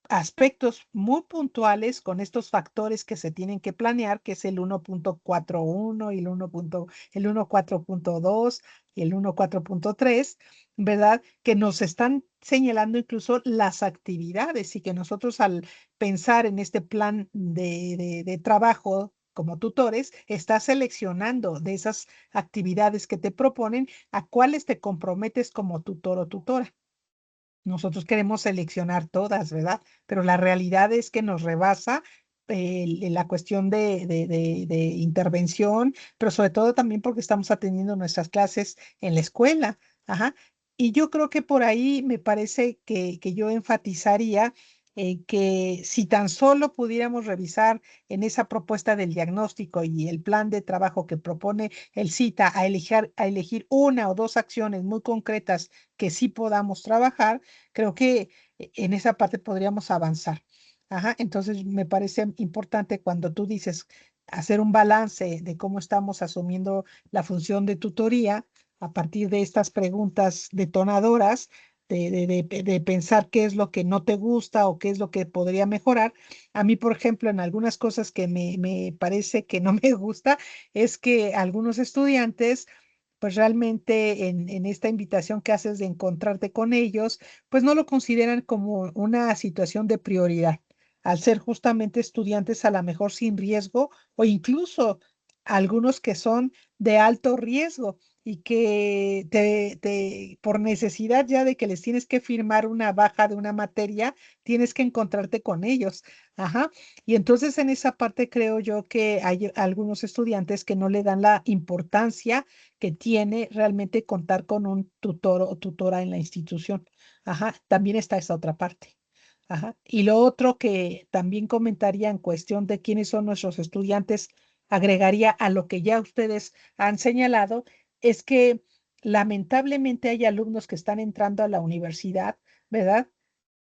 aspectos muy puntuales con estos factores que se tienen que planear, que es el 1.41 y el 1.4.2 y el 1.4.3, ¿verdad? Que nos están señalando incluso las actividades y que nosotros al pensar en este plan de trabajo como tutores, estás seleccionando de esas actividades que te proponen a cuáles te comprometes como tutor o tutora. Nosotros queremos seleccionar todas, ¿verdad? Pero la realidad es que nos rebasa la cuestión de intervención, pero sobre todo también porque estamos atendiendo nuestras clases en la escuela. Ajá. Y yo creo que por ahí me parece que yo enfatizaría que si tan solo pudiéramos revisar en esa propuesta del diagnóstico y el plan de trabajo que propone el CITA a elegir una o dos acciones muy concretas que sí podamos trabajar, creo que en esa parte podríamos avanzar. Ajá, entonces me parece importante cuando tú dices hacer un balance de cómo estamos asumiendo la función de tutoría a partir de estas preguntas detonadoras, de pensar qué es lo que no te gusta o qué es lo que podría mejorar. A mí, por ejemplo, en algunas cosas que me parece que no me gusta, es que algunos estudiantes pues realmente en esta invitación que haces de encontrarte con ellos, pues no lo consideran como una situación de prioridad, al ser justamente estudiantes a lo mejor sin riesgo o incluso algunos que son de alto riesgo y que por necesidad ya de que les tienes que firmar una baja de una materia, tienes que encontrarte con ellos. Ajá. Y entonces en esa parte creo yo que hay algunos estudiantes que no le dan la importancia que tiene realmente contar con un tutor o tutora en la institución. Ajá, también está esa otra parte. Ajá. Y lo otro que también comentaría en cuestión de quiénes son nuestros estudiantes, agregaría a lo que ya ustedes han señalado, es que lamentablemente hay alumnos que están entrando a la universidad, ¿verdad?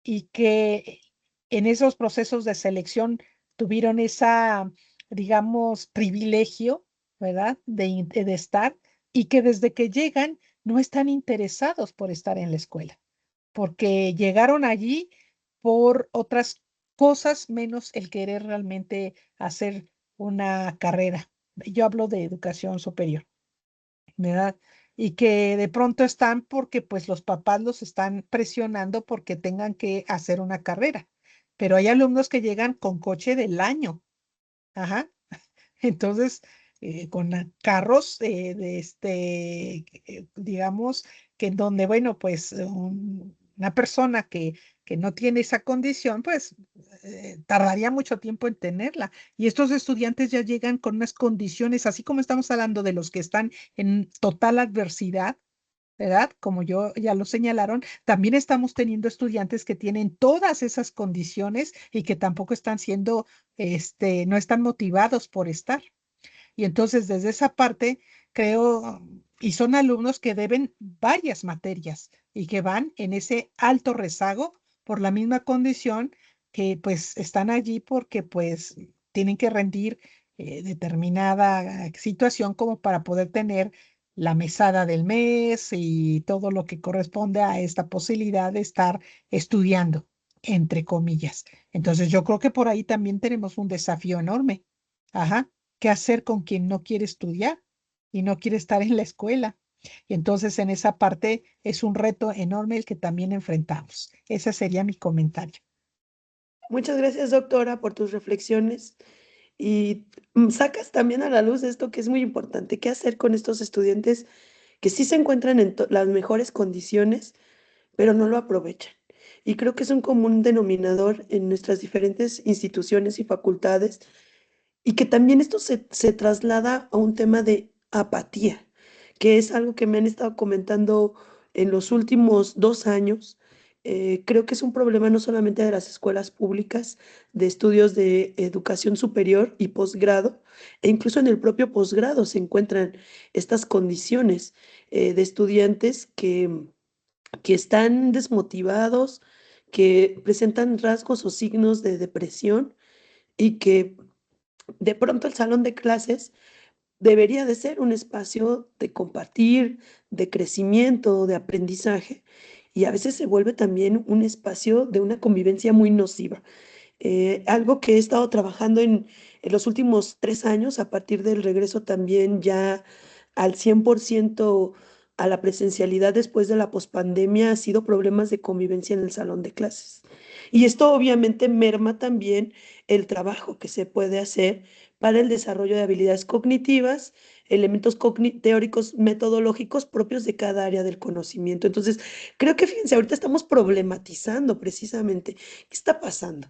Y que en esos procesos de selección tuvieron esa, digamos, privilegio, ¿verdad? De estar y que desde que llegan no están interesados por estar en la escuela, porque llegaron allí por otras cosas menos el querer realmente hacer una carrera. Yo hablo de educación superior, ¿verdad? Y que de pronto están porque pues los papás los están presionando porque tengan que hacer una carrera. Pero hay alumnos que llegan con coche del año. Ajá. Entonces, con carros digamos, que en donde, bueno, pues una persona que no tiene esa condición, pues tardaría mucho tiempo en tenerla. Y estos estudiantes ya llegan con unas condiciones, así como estamos hablando de los que están en total adversidad, ¿verdad? Como ya lo señalaron, también estamos teniendo estudiantes que tienen todas esas condiciones y que tampoco están siendo, no están motivados por estar. Y entonces, desde esa parte, creo, y son alumnos que deben varias materias y que van en ese alto rezago por la misma condición que pues están allí porque pues tienen que rendir determinada situación como para poder tener la mesada del mes y todo lo que corresponde a esta posibilidad de estar estudiando, entre comillas. Entonces, yo creo que por ahí también tenemos un desafío enorme. Ajá. ¿Qué hacer con quien no quiere estudiar y no quiere estar en la escuela? Y entonces en esa parte es un reto enorme el que también enfrentamos. Ese sería mi comentario. Muchas gracias, doctora, por tus reflexiones y sacas también a la luz esto que es muy importante, qué hacer con estos estudiantes que sí se encuentran en las mejores condiciones, pero no lo aprovechan. Y creo que es un común denominador en nuestras diferentes instituciones y facultades, y que también esto se traslada a un tema de apatía, que es algo que me han estado comentando en los últimos 2 años. Creo que es un problema no solamente de las escuelas públicas, de estudios de educación superior y posgrado, e incluso en el propio posgrado se encuentran estas condiciones de estudiantes que están desmotivados, que presentan rasgos o signos de depresión y que de pronto el salón de clases debería de ser un espacio de compartir, de crecimiento, de aprendizaje, y a veces se vuelve también un espacio de una convivencia muy nociva. Algo que he estado trabajando en los últimos 3 años, a partir del regreso también ya al 100% a la presencialidad después de la pospandemia, ha sido problemas de convivencia en el salón de clases. Y esto obviamente merma también el trabajo que se puede hacer para el desarrollo de habilidades cognitivas, elementos teóricos metodológicos propios de cada área del conocimiento. Entonces, creo que fíjense, ahorita estamos problematizando precisamente qué está pasando.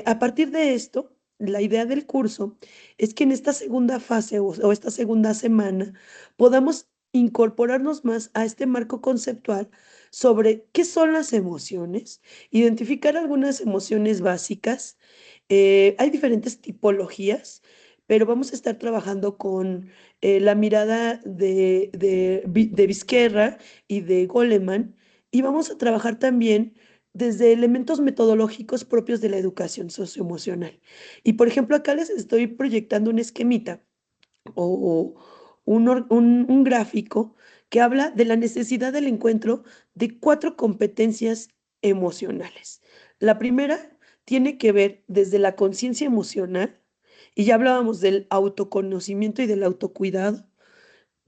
A partir de esto, la idea del curso es que en esta segunda fase o esta segunda semana podamos incorporarnos más a este marco conceptual sobre qué son las emociones, identificar algunas emociones básicas. Hay diferentes tipologías, pero vamos a estar trabajando con la mirada de Vizquerra y de Goleman, y vamos a trabajar también desde elementos metodológicos propios de la educación socioemocional. Y por ejemplo, acá les estoy proyectando un esquemita o un gráfico que habla de la necesidad del encuentro de 4 competencias emocionales. La primera tiene que ver desde la conciencia emocional, y ya hablábamos del autoconocimiento y del autocuidado.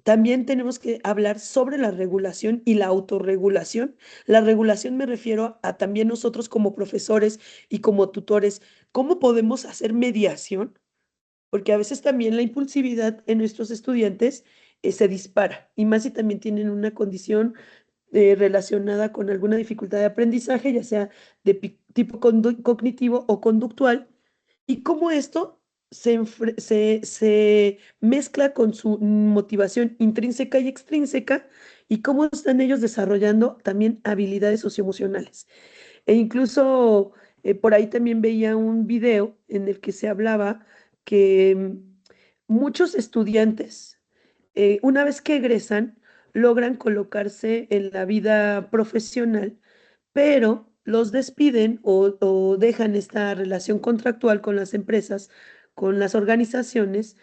También tenemos que hablar sobre la regulación y la autorregulación. La regulación me refiero a también nosotros como profesores y como tutores, ¿cómo podemos hacer mediación? Porque a veces también la impulsividad en nuestros estudiantes se dispara, y más si también tienen una condición relacionada con alguna dificultad de aprendizaje, ya sea de tipo cognitivo o conductual, y cómo esto se mezcla con su motivación intrínseca y extrínseca, y cómo están ellos desarrollando también habilidades socioemocionales. E incluso por ahí también veía un video en el que se hablaba que muchos estudiantes, una vez que egresan, logran colocarse en la vida profesional, pero los despiden o dejan esta relación contractual con las empresas, con las organizaciones,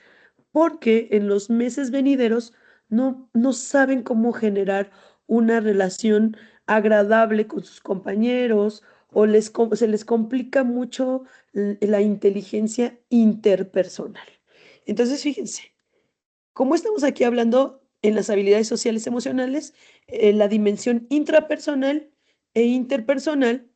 porque en los meses venideros no saben cómo generar una relación agradable con sus compañeros, o se les complica mucho la inteligencia interpersonal. Entonces, fíjense, como estamos aquí hablando en las habilidades sociales emocionales, la dimensión intrapersonal e interpersonal,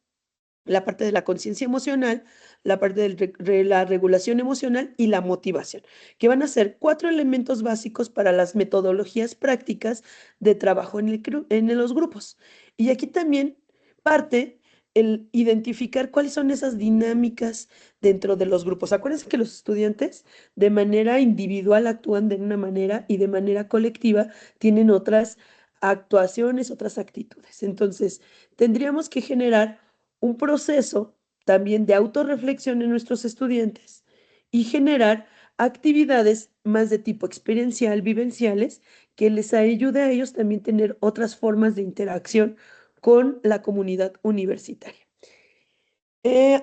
la parte de la conciencia emocional, la parte de la regulación emocional y la motivación, que van a ser 4 elementos básicos para las metodologías prácticas de trabajo en los grupos. Y aquí también parte el identificar cuáles son esas dinámicas dentro de los grupos. Acuérdense que los estudiantes de manera individual actúan de una manera, y de manera colectiva tienen otras actuaciones, otras actitudes. Entonces, tendríamos que generar un proceso también de autorreflexión en nuestros estudiantes, y generar actividades más de tipo experiencial, vivenciales, que les ayude a ellos también tener otras formas de interacción con la comunidad universitaria.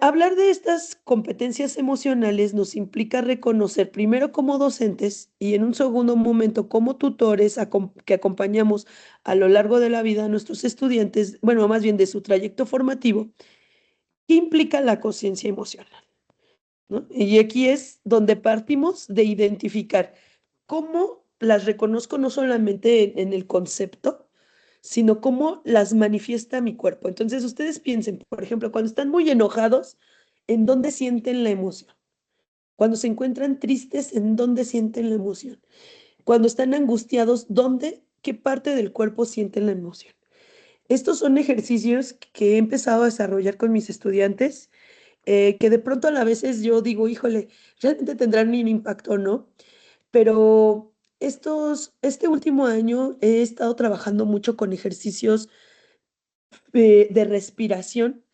Hablar de estas competencias emocionales nos implica reconocer primero como docentes, y en un segundo momento como tutores que acompañamos a lo largo de la vida a nuestros estudiantes, bueno, más bien de su trayecto formativo, ¿qué implica la conciencia emocional? ¿No? Y aquí es donde partimos de identificar cómo las reconozco, no solamente en el concepto, sino cómo las manifiesta mi cuerpo. Entonces, ustedes piensen, por ejemplo, cuando están muy enojados, ¿en dónde sienten la emoción? Cuando se encuentran tristes, ¿en dónde sienten la emoción? Cuando están angustiados, qué parte del cuerpo sienten la emoción? Estos son ejercicios que he empezado a desarrollar con mis estudiantes, que de pronto a la veces yo digo, híjole, realmente tendrán un impacto o no, pero este último año he estado trabajando mucho con ejercicios de respiración,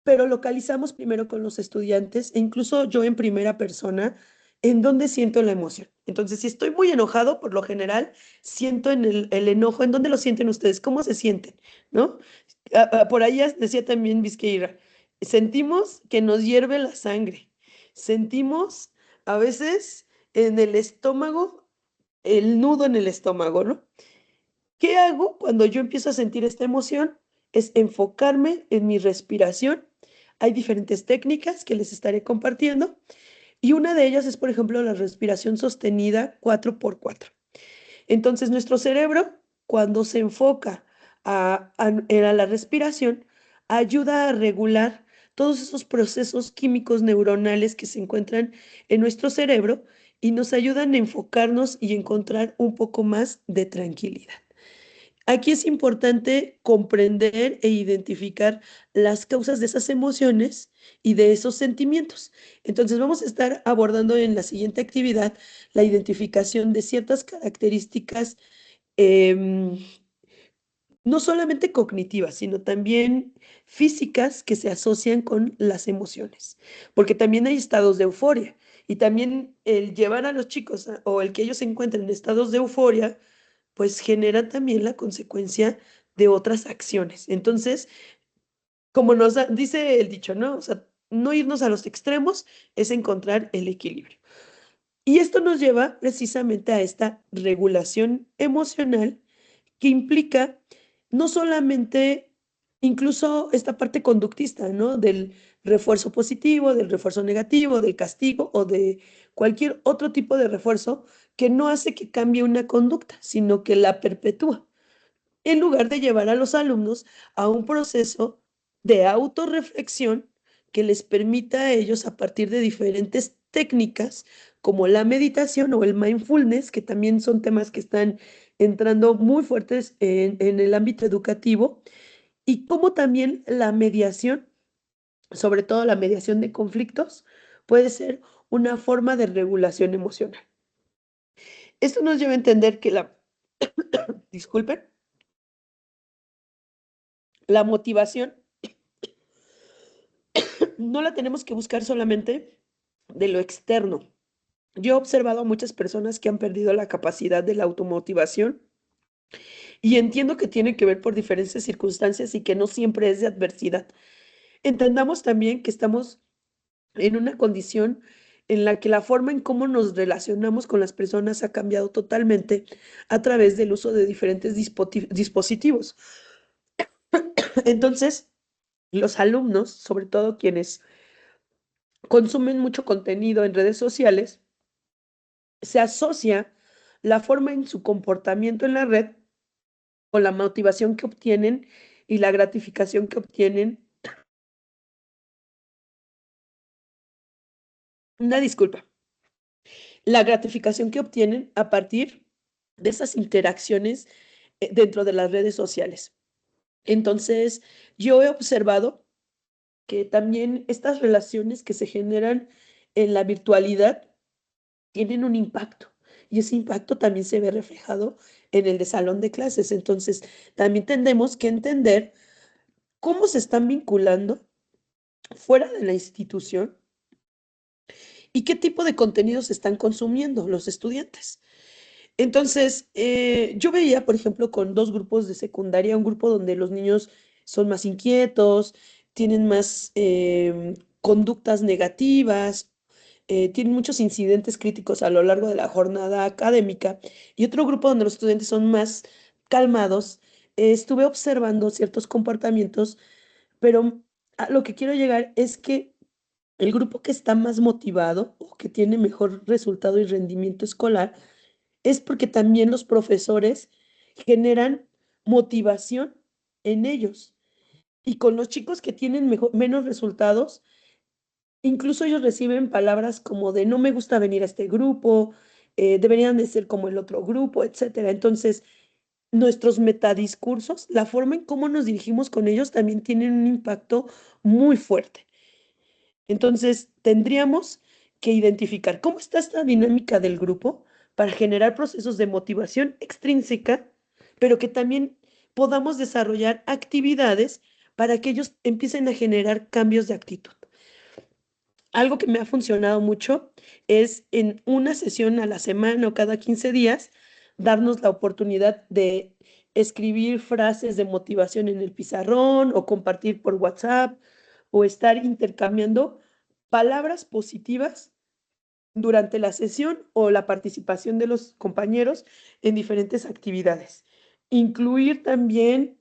pero localizamos primero con los estudiantes, e incluso yo en primera persona, en dónde siento la emoción. Entonces, si estoy muy enojado, por lo general, siento en el enojo. ¿En dónde lo sienten ustedes? ¿Cómo se sienten? ¿No? Por ahí ya decía también Vizqueira, sentimos que nos hierve la sangre, sentimos a veces en el estómago, el nudo en el estómago, ¿no? ¿Qué hago cuando yo empiezo a sentir esta emoción? Es enfocarme en mi respiración. Hay diferentes técnicas que les estaré compartiendo y una de ellas es, por ejemplo, la respiración sostenida 4x4. Entonces, nuestro cerebro, cuando se enfoca a la respiración, ayuda a regular todos esos procesos químicos neuronales que se encuentran en nuestro cerebro y nos ayudan a enfocarnos y encontrar un poco más de tranquilidad. Aquí es importante comprender e identificar las causas de esas emociones y de esos sentimientos. Entonces vamos a estar abordando en la siguiente actividad la identificación de ciertas características, em, no solamente cognitivas, sino también físicas que se asocian con las emociones, porque también hay estados de euforia y también el llevar a los chicos o el que ellos se encuentren en estados de euforia pues genera también la consecuencia de otras acciones. Entonces, como dice el dicho, ¿no? O sea, no irnos a los extremos es encontrar el equilibrio. Y esto nos lleva precisamente a esta regulación emocional que implica no solamente, incluso esta parte conductista, ¿no? Del refuerzo positivo, del refuerzo negativo, del castigo o de cualquier otro tipo de refuerzo que no hace que cambie una conducta, sino que la perpetúa, en lugar de llevar a los alumnos a un proceso de autorreflexión que les permita a ellos, a partir de diferentes técnicas como la meditación o el mindfulness, que también son temas que están entrando muy fuertes en el ámbito educativo, y como también la mediación, sobre todo la mediación de conflictos, puede ser una forma de regulación emocional. Esto nos lleva a entender que disculpen, la motivación no la tenemos que buscar solamente de lo externo. Yo he observado a muchas personas que han perdido la capacidad de la automotivación y entiendo que tiene que ver por diferentes circunstancias y que no siempre es de adversidad. Entendamos también que estamos en una condición en la que la forma en cómo nos relacionamos con las personas ha cambiado totalmente a través del uso de diferentes dispositivos. Entonces, los alumnos, sobre todo quienes consumen mucho contenido en redes sociales, se asocia la forma en su comportamiento en la red con la motivación que obtienen y la gratificación que obtienen. Una disculpa. La gratificación que obtienen a partir de esas interacciones dentro de las redes sociales. Entonces, yo he observado que también estas relaciones que se generan en la virtualidad tienen un impacto y ese impacto también se ve reflejado en el de salón de clases. Entonces, también tenemos que entender cómo se están vinculando fuera de la institución y qué tipo de contenidos están consumiendo los estudiantes. Entonces, yo veía, por ejemplo, con dos grupos de secundaria, un grupo donde los niños son más inquietos, tienen más conductas negativas, tienen muchos incidentes críticos a lo largo de la jornada académica, y otro grupo donde los estudiantes son más calmados. Estuve observando ciertos comportamientos, pero a lo que quiero llegar es que el grupo que está más motivado o que tiene mejor resultado y rendimiento escolar es porque también los profesores generan motivación en ellos. Y con los chicos que tienen menos resultados, incluso ellos reciben palabras como de no me gusta venir a este grupo, deberían de ser como el otro grupo, etcétera. Entonces, nuestros metadiscursos, la forma en cómo nos dirigimos con ellos también tienen un impacto muy fuerte. Entonces, tendríamos que identificar cómo está esta dinámica del grupo para generar procesos de motivación extrínseca, pero que también podamos desarrollar actividades para que ellos empiecen a generar cambios de actitud. Algo que me ha funcionado mucho es en una sesión a la semana o cada 15 días, darnos la oportunidad de escribir frases de motivación en el pizarrón o compartir por WhatsApp o estar intercambiando palabras positivas durante la sesión o la participación de los compañeros en diferentes actividades. Incluir también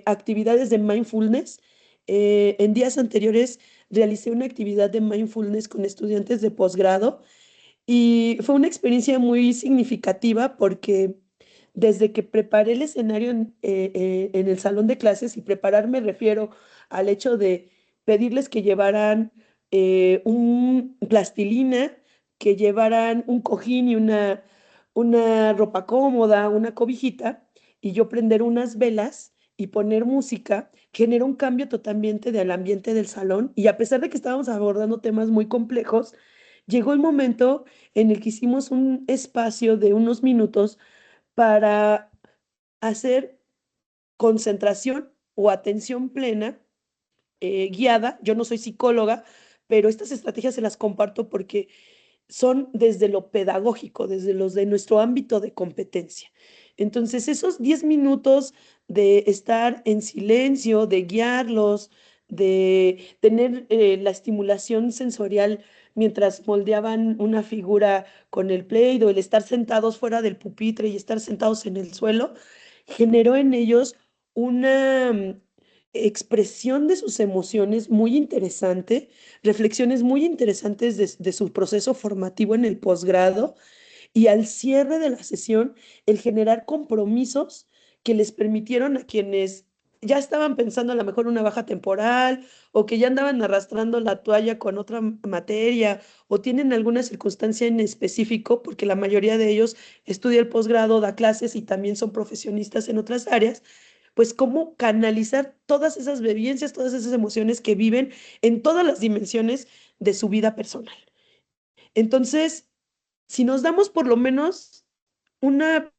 actividades de mindfulness. En días anteriores realicé una actividad de mindfulness con estudiantes de posgrado y fue una experiencia muy significativa porque desde que preparé el escenario en el salón de clases, y preparar me refiero al hecho de pedirles que llevaran un plastilina, que llevaran un cojín y una ropa cómoda, una cobijita, y yo prender unas velas y poner música, generó un cambio totalmente del ambiente del salón. Y a pesar de que estábamos abordando temas muy complejos, llegó el momento en el que hicimos un espacio de unos minutos para hacer concentración o atención plena guiada. Yo no soy psicóloga, pero estas estrategias se las comparto porque son desde lo pedagógico, desde los de nuestro ámbito de competencia. Entonces, esos 10 minutos de estar en silencio, de guiarlos, de tener la estimulación sensorial mientras moldeaban una figura con el Play-Doh, el estar sentados fuera del pupitre y estar sentados en el suelo, generó en ellos una expresión de sus emociones muy interesante, reflexiones muy interesantes de su proceso formativo en el posgrado, y al cierre de la sesión, el generar compromisos que les permitieron a quienes ya estaban pensando a lo mejor una baja temporal, o que ya andaban arrastrando la toalla con otra materia, o tienen alguna circunstancia en específico, porque la mayoría de ellos estudia el posgrado, da clases y también son profesionistas en otras áreas, pues cómo canalizar todas esas vivencias, todas esas emociones que viven en todas las dimensiones de su vida personal. Entonces, si nos damos por lo menos una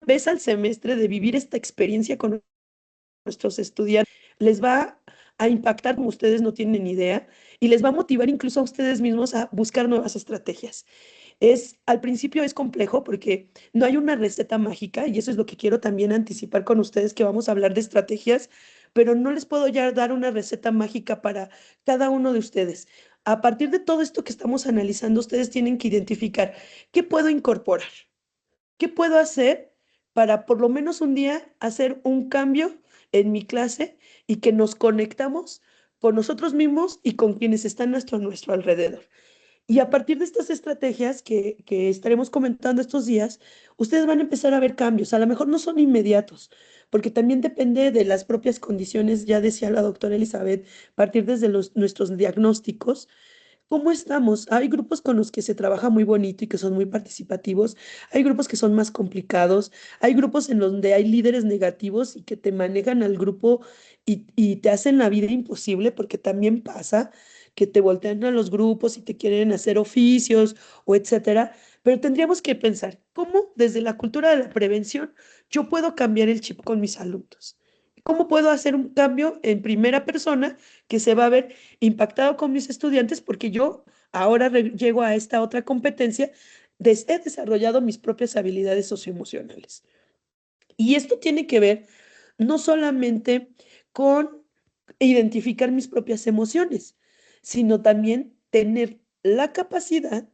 vez al semestre de vivir esta experiencia con nuestros estudiantes, les va a impactar como ustedes no tienen idea, y les va a motivar incluso a ustedes mismos a buscar nuevas estrategias. Al principio es complejo porque no hay una receta mágica, y eso es lo que quiero también anticipar con ustedes, que vamos a hablar de estrategias, pero no les puedo ya dar una receta mágica para cada uno de ustedes. A partir de todo esto que estamos analizando, ustedes tienen que identificar qué puedo incorporar, qué puedo hacer para por lo menos un día hacer un cambio en mi clase, y que nos conectamos con nosotros mismos y con quienes están a nuestro alrededor. Y a partir de estas estrategias que estaremos comentando estos días, ustedes van a empezar a ver cambios. A lo mejor no son inmediatos, porque también depende de las propias condiciones, ya decía la doctora Elizabeth, partir desde nuestros diagnósticos. ¿Cómo estamos? Hay grupos con los que se trabaja muy bonito y que son muy participativos. Hay grupos que son más complicados. Hay grupos en donde hay líderes negativos y que te manejan al grupo y te hacen la vida imposible, porque también pasa que te voltean a los grupos y te quieren hacer oficios o etcétera. Pero tendríamos que pensar cómo desde la cultura de la prevención yo puedo cambiar el chip con mis alumnos. ¿Cómo puedo hacer un cambio en primera persona que se va a ver impactado con mis estudiantes? Porque yo ahora llego a esta otra competencia, he desarrollado mis propias habilidades socioemocionales. Y esto tiene que ver no solamente con identificar mis propias emociones, sino también tener la capacidad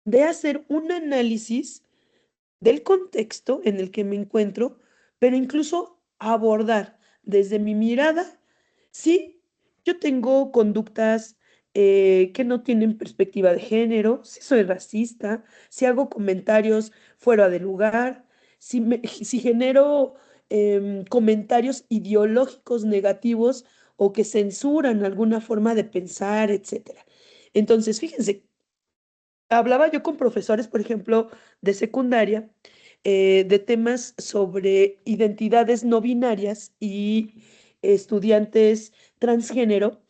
de hacer un análisis del contexto en el que me encuentro, pero incluso abordar desde mi mirada si yo tengo conductas que no tienen perspectiva de género, si soy racista, si hago comentarios fuera de lugar, si genero comentarios ideológicos negativos o que censuran alguna forma de pensar, etcétera. Entonces, fíjense, hablaba yo con profesores, por ejemplo, de secundaria, de temas sobre identidades no binarias y estudiantes transgénero.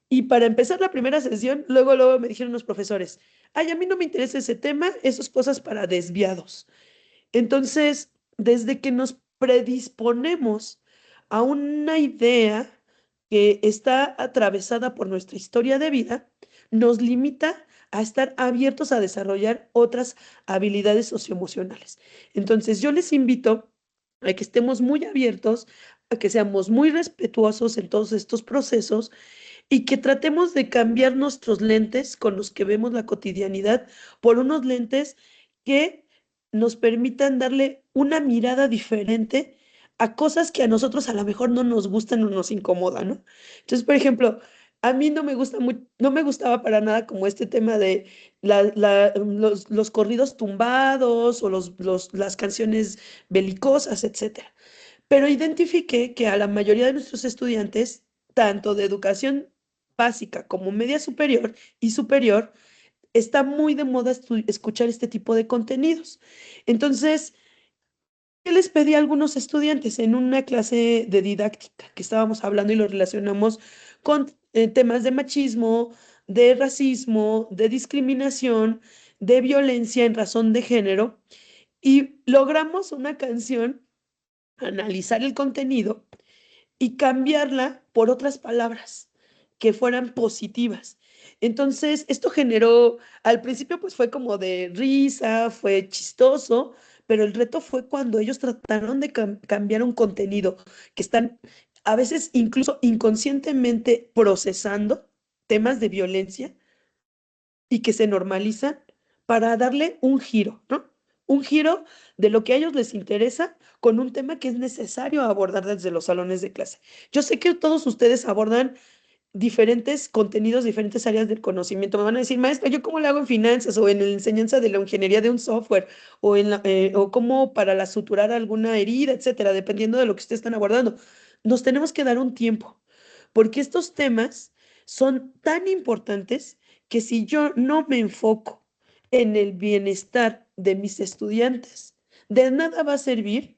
Y para empezar la primera sesión, luego me dijeron los profesores: ay, a mí no me interesa ese tema, esas cosas para desviados. Entonces, desde que nos predisponemos a una idea que está atravesada por nuestra historia de vida, nos limita a estar abiertos a desarrollar otras habilidades socioemocionales. Entonces, yo les invito a que estemos muy abiertos, a que seamos muy respetuosos en todos estos procesos, y que tratemos de cambiar nuestros lentes con los que vemos la cotidianidad por unos lentes que nos permitan darle una mirada diferente a cosas que a nosotros a lo mejor no nos gustan o nos incomodan, ¿no? Entonces, por ejemplo, a mí no me gusta no me gustaba para nada como este tema de los corridos tumbados o las canciones belicosas, etcétera. Pero identifiqué que a la mayoría de nuestros estudiantes, tanto de educación básica como media superior y superior, está muy de moda escuchar este tipo de contenidos. Entonces, ¿qué les pedí a algunos estudiantes en una clase de didáctica que estábamos hablando y lo relacionamos con temas de machismo, de racismo, de discriminación, de violencia en razón de género? Y logramos una canción, analizar el contenido y cambiarla por otras palabras que fueran positivas. Entonces, esto generó, al principio pues fue como de risa, fue chistoso, pero el reto fue cuando ellos trataron de cambiar un contenido que están a veces incluso inconscientemente procesando temas de violencia y que se normalizan para darle un giro, ¿no? Un giro de lo que a ellos les interesa con un tema que es necesario abordar desde los salones de clase. Yo sé que todos ustedes abordan diferentes contenidos, diferentes áreas del conocimiento. Me van a decir, maestra, ¿yo cómo lo hago en finanzas o en la enseñanza de la ingeniería de un software o, o cómo para la suturar alguna herida, etcétera, dependiendo de lo que ustedes están abordando? Nos tenemos que dar un tiempo, porque estos temas son tan importantes que si yo no me enfoco en el bienestar de mis estudiantes, de nada va a servir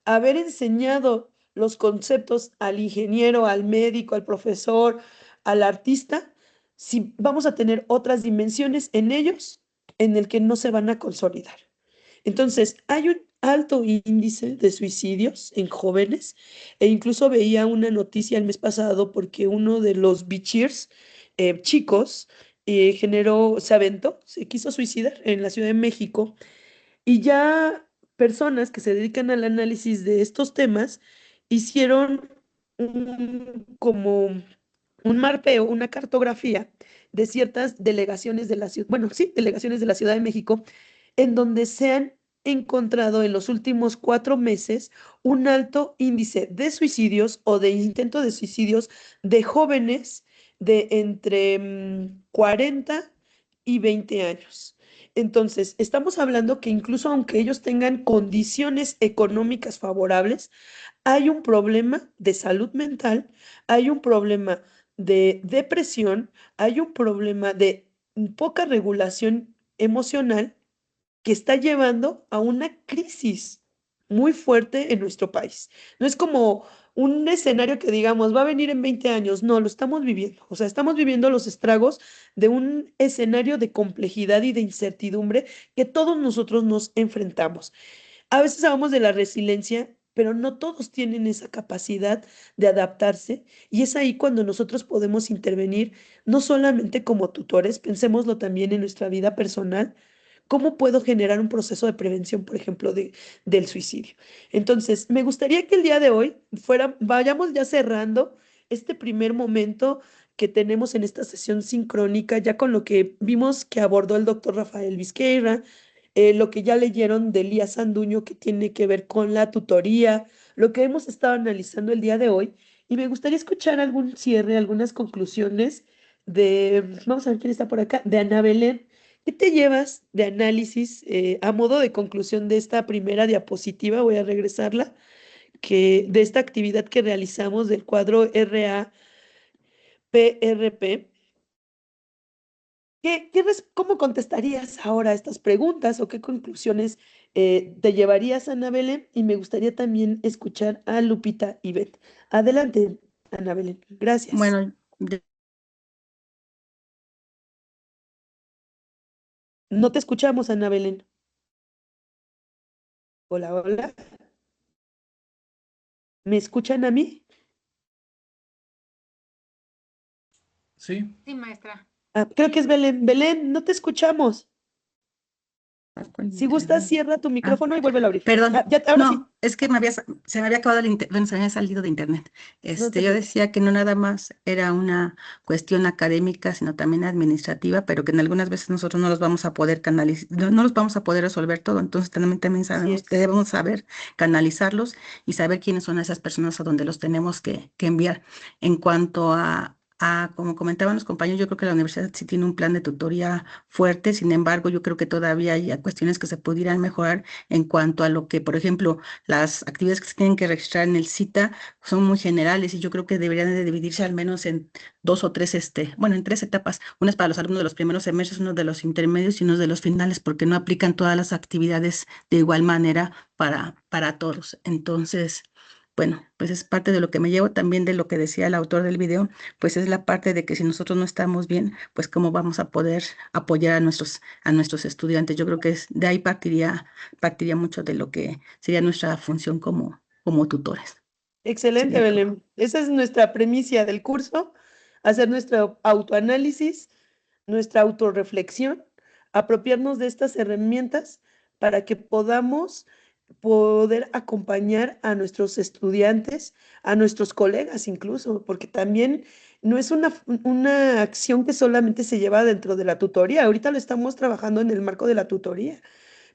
haber enseñado los conceptos al ingeniero, al médico, al profesor, al artista, si vamos a tener otras dimensiones en ellos en el que no se van a consolidar. Entonces, hay un alto índice de suicidios en jóvenes e incluso veía una noticia el mes pasado porque uno de los bichirs chicos se aventó, se quiso suicidar en la Ciudad de México y ya personas que se dedican al análisis de estos temas hicieron como un mapeo, una cartografía de ciertas delegaciones de la ciudad, bueno, sí, delegaciones de la Ciudad de México, en donde se han encontrado en los últimos 4 meses un alto índice de suicidios o de intento de suicidios de jóvenes de entre 40 y 20 años. Entonces, estamos hablando que incluso aunque ellos tengan condiciones económicas favorables, hay un problema de salud mental, hay un problema de depresión, hay un problema de poca regulación emocional que está llevando a una crisis muy fuerte en nuestro país. No es como un escenario que digamos va a venir en 20 años, no, lo estamos viviendo. O sea, estamos viviendo los estragos de un escenario de complejidad y de incertidumbre que todos nosotros nos enfrentamos. A veces hablamos de la resiliencia, pero no todos tienen esa capacidad de adaptarse y es ahí cuando nosotros podemos intervenir, no solamente como tutores, pensémoslo también en nuestra vida personal. ¿Cómo puedo generar un proceso de prevención, por ejemplo, del suicidio? Entonces, me gustaría que el día de hoy vayamos ya cerrando este primer momento que tenemos en esta sesión sincrónica, ya con lo que vimos que abordó el doctor Rafael Vizqueira, lo que ya leyeron de Elías Sanduño que tiene que ver con la tutoría, lo que hemos estado analizando el día de hoy. Y me gustaría escuchar algún cierre, algunas conclusiones vamos a ver quién está por acá, de Ana Belén. ¿Qué te llevas de análisis a modo de conclusión de esta primera diapositiva? Voy a regresarla, que de esta actividad que realizamos del cuadro RAPRP. ¿Cómo contestarías ahora a estas preguntas o qué conclusiones te llevarías, Ana Belén? Y me gustaría también escuchar a Lupita y Beth. Adelante, Ana Belén. Gracias. Bueno, No te escuchamos, Ana Belén. Hola, hola. ¿Me escuchan a mí? Sí, Sí, maestra. Creo que es Belén. Belén, no te escuchamos. Si gustas, cierra tu micrófono y vuelve a abrir. Perdón, Ahora sí. no, es que se me había acabado bueno, se me había salido de internet. No te Yo preocupes. decía que no nada más era una cuestión académica, sino también administrativa, pero que en algunas veces nosotros no los vamos a poder canalizar, no los vamos a poder resolver todo, entonces también Así sabemos, es. debemos saber canalizarlos y saber quiénes son esas personas a donde los tenemos que enviar. En cuanto como comentaban los compañeros, yo creo que la universidad sí tiene un plan de tutoría fuerte, sin embargo, yo creo que todavía hay cuestiones que se pudieran mejorar en cuanto a lo que, por ejemplo, las actividades que se tienen que registrar en el CITA son muy generales y yo creo que deberían de dividirse al menos en 2 o 3, bueno, en 3 etapas, unas para los alumnos de los primeros semestres, unos de los intermedios y unos de los finales, porque no aplican todas las actividades de igual manera para todos. Entonces, bueno, pues es parte de lo que me llevo también de lo que decía el autor del video, pues es la parte de que si nosotros no estamos bien, pues cómo vamos a poder apoyar a nuestros estudiantes. Yo creo que de ahí partiría mucho de lo que sería nuestra función como tutores. Excelente, Sería todo. Belén. Esa es nuestra premisa del curso, hacer nuestro autoanálisis, nuestra autorreflexión, apropiarnos de estas herramientas para que podamos poder acompañar a nuestros estudiantes, a nuestros colegas incluso, porque también no es una acción que solamente se lleva dentro de la tutoría. Ahorita lo estamos trabajando en el marco de la tutoría,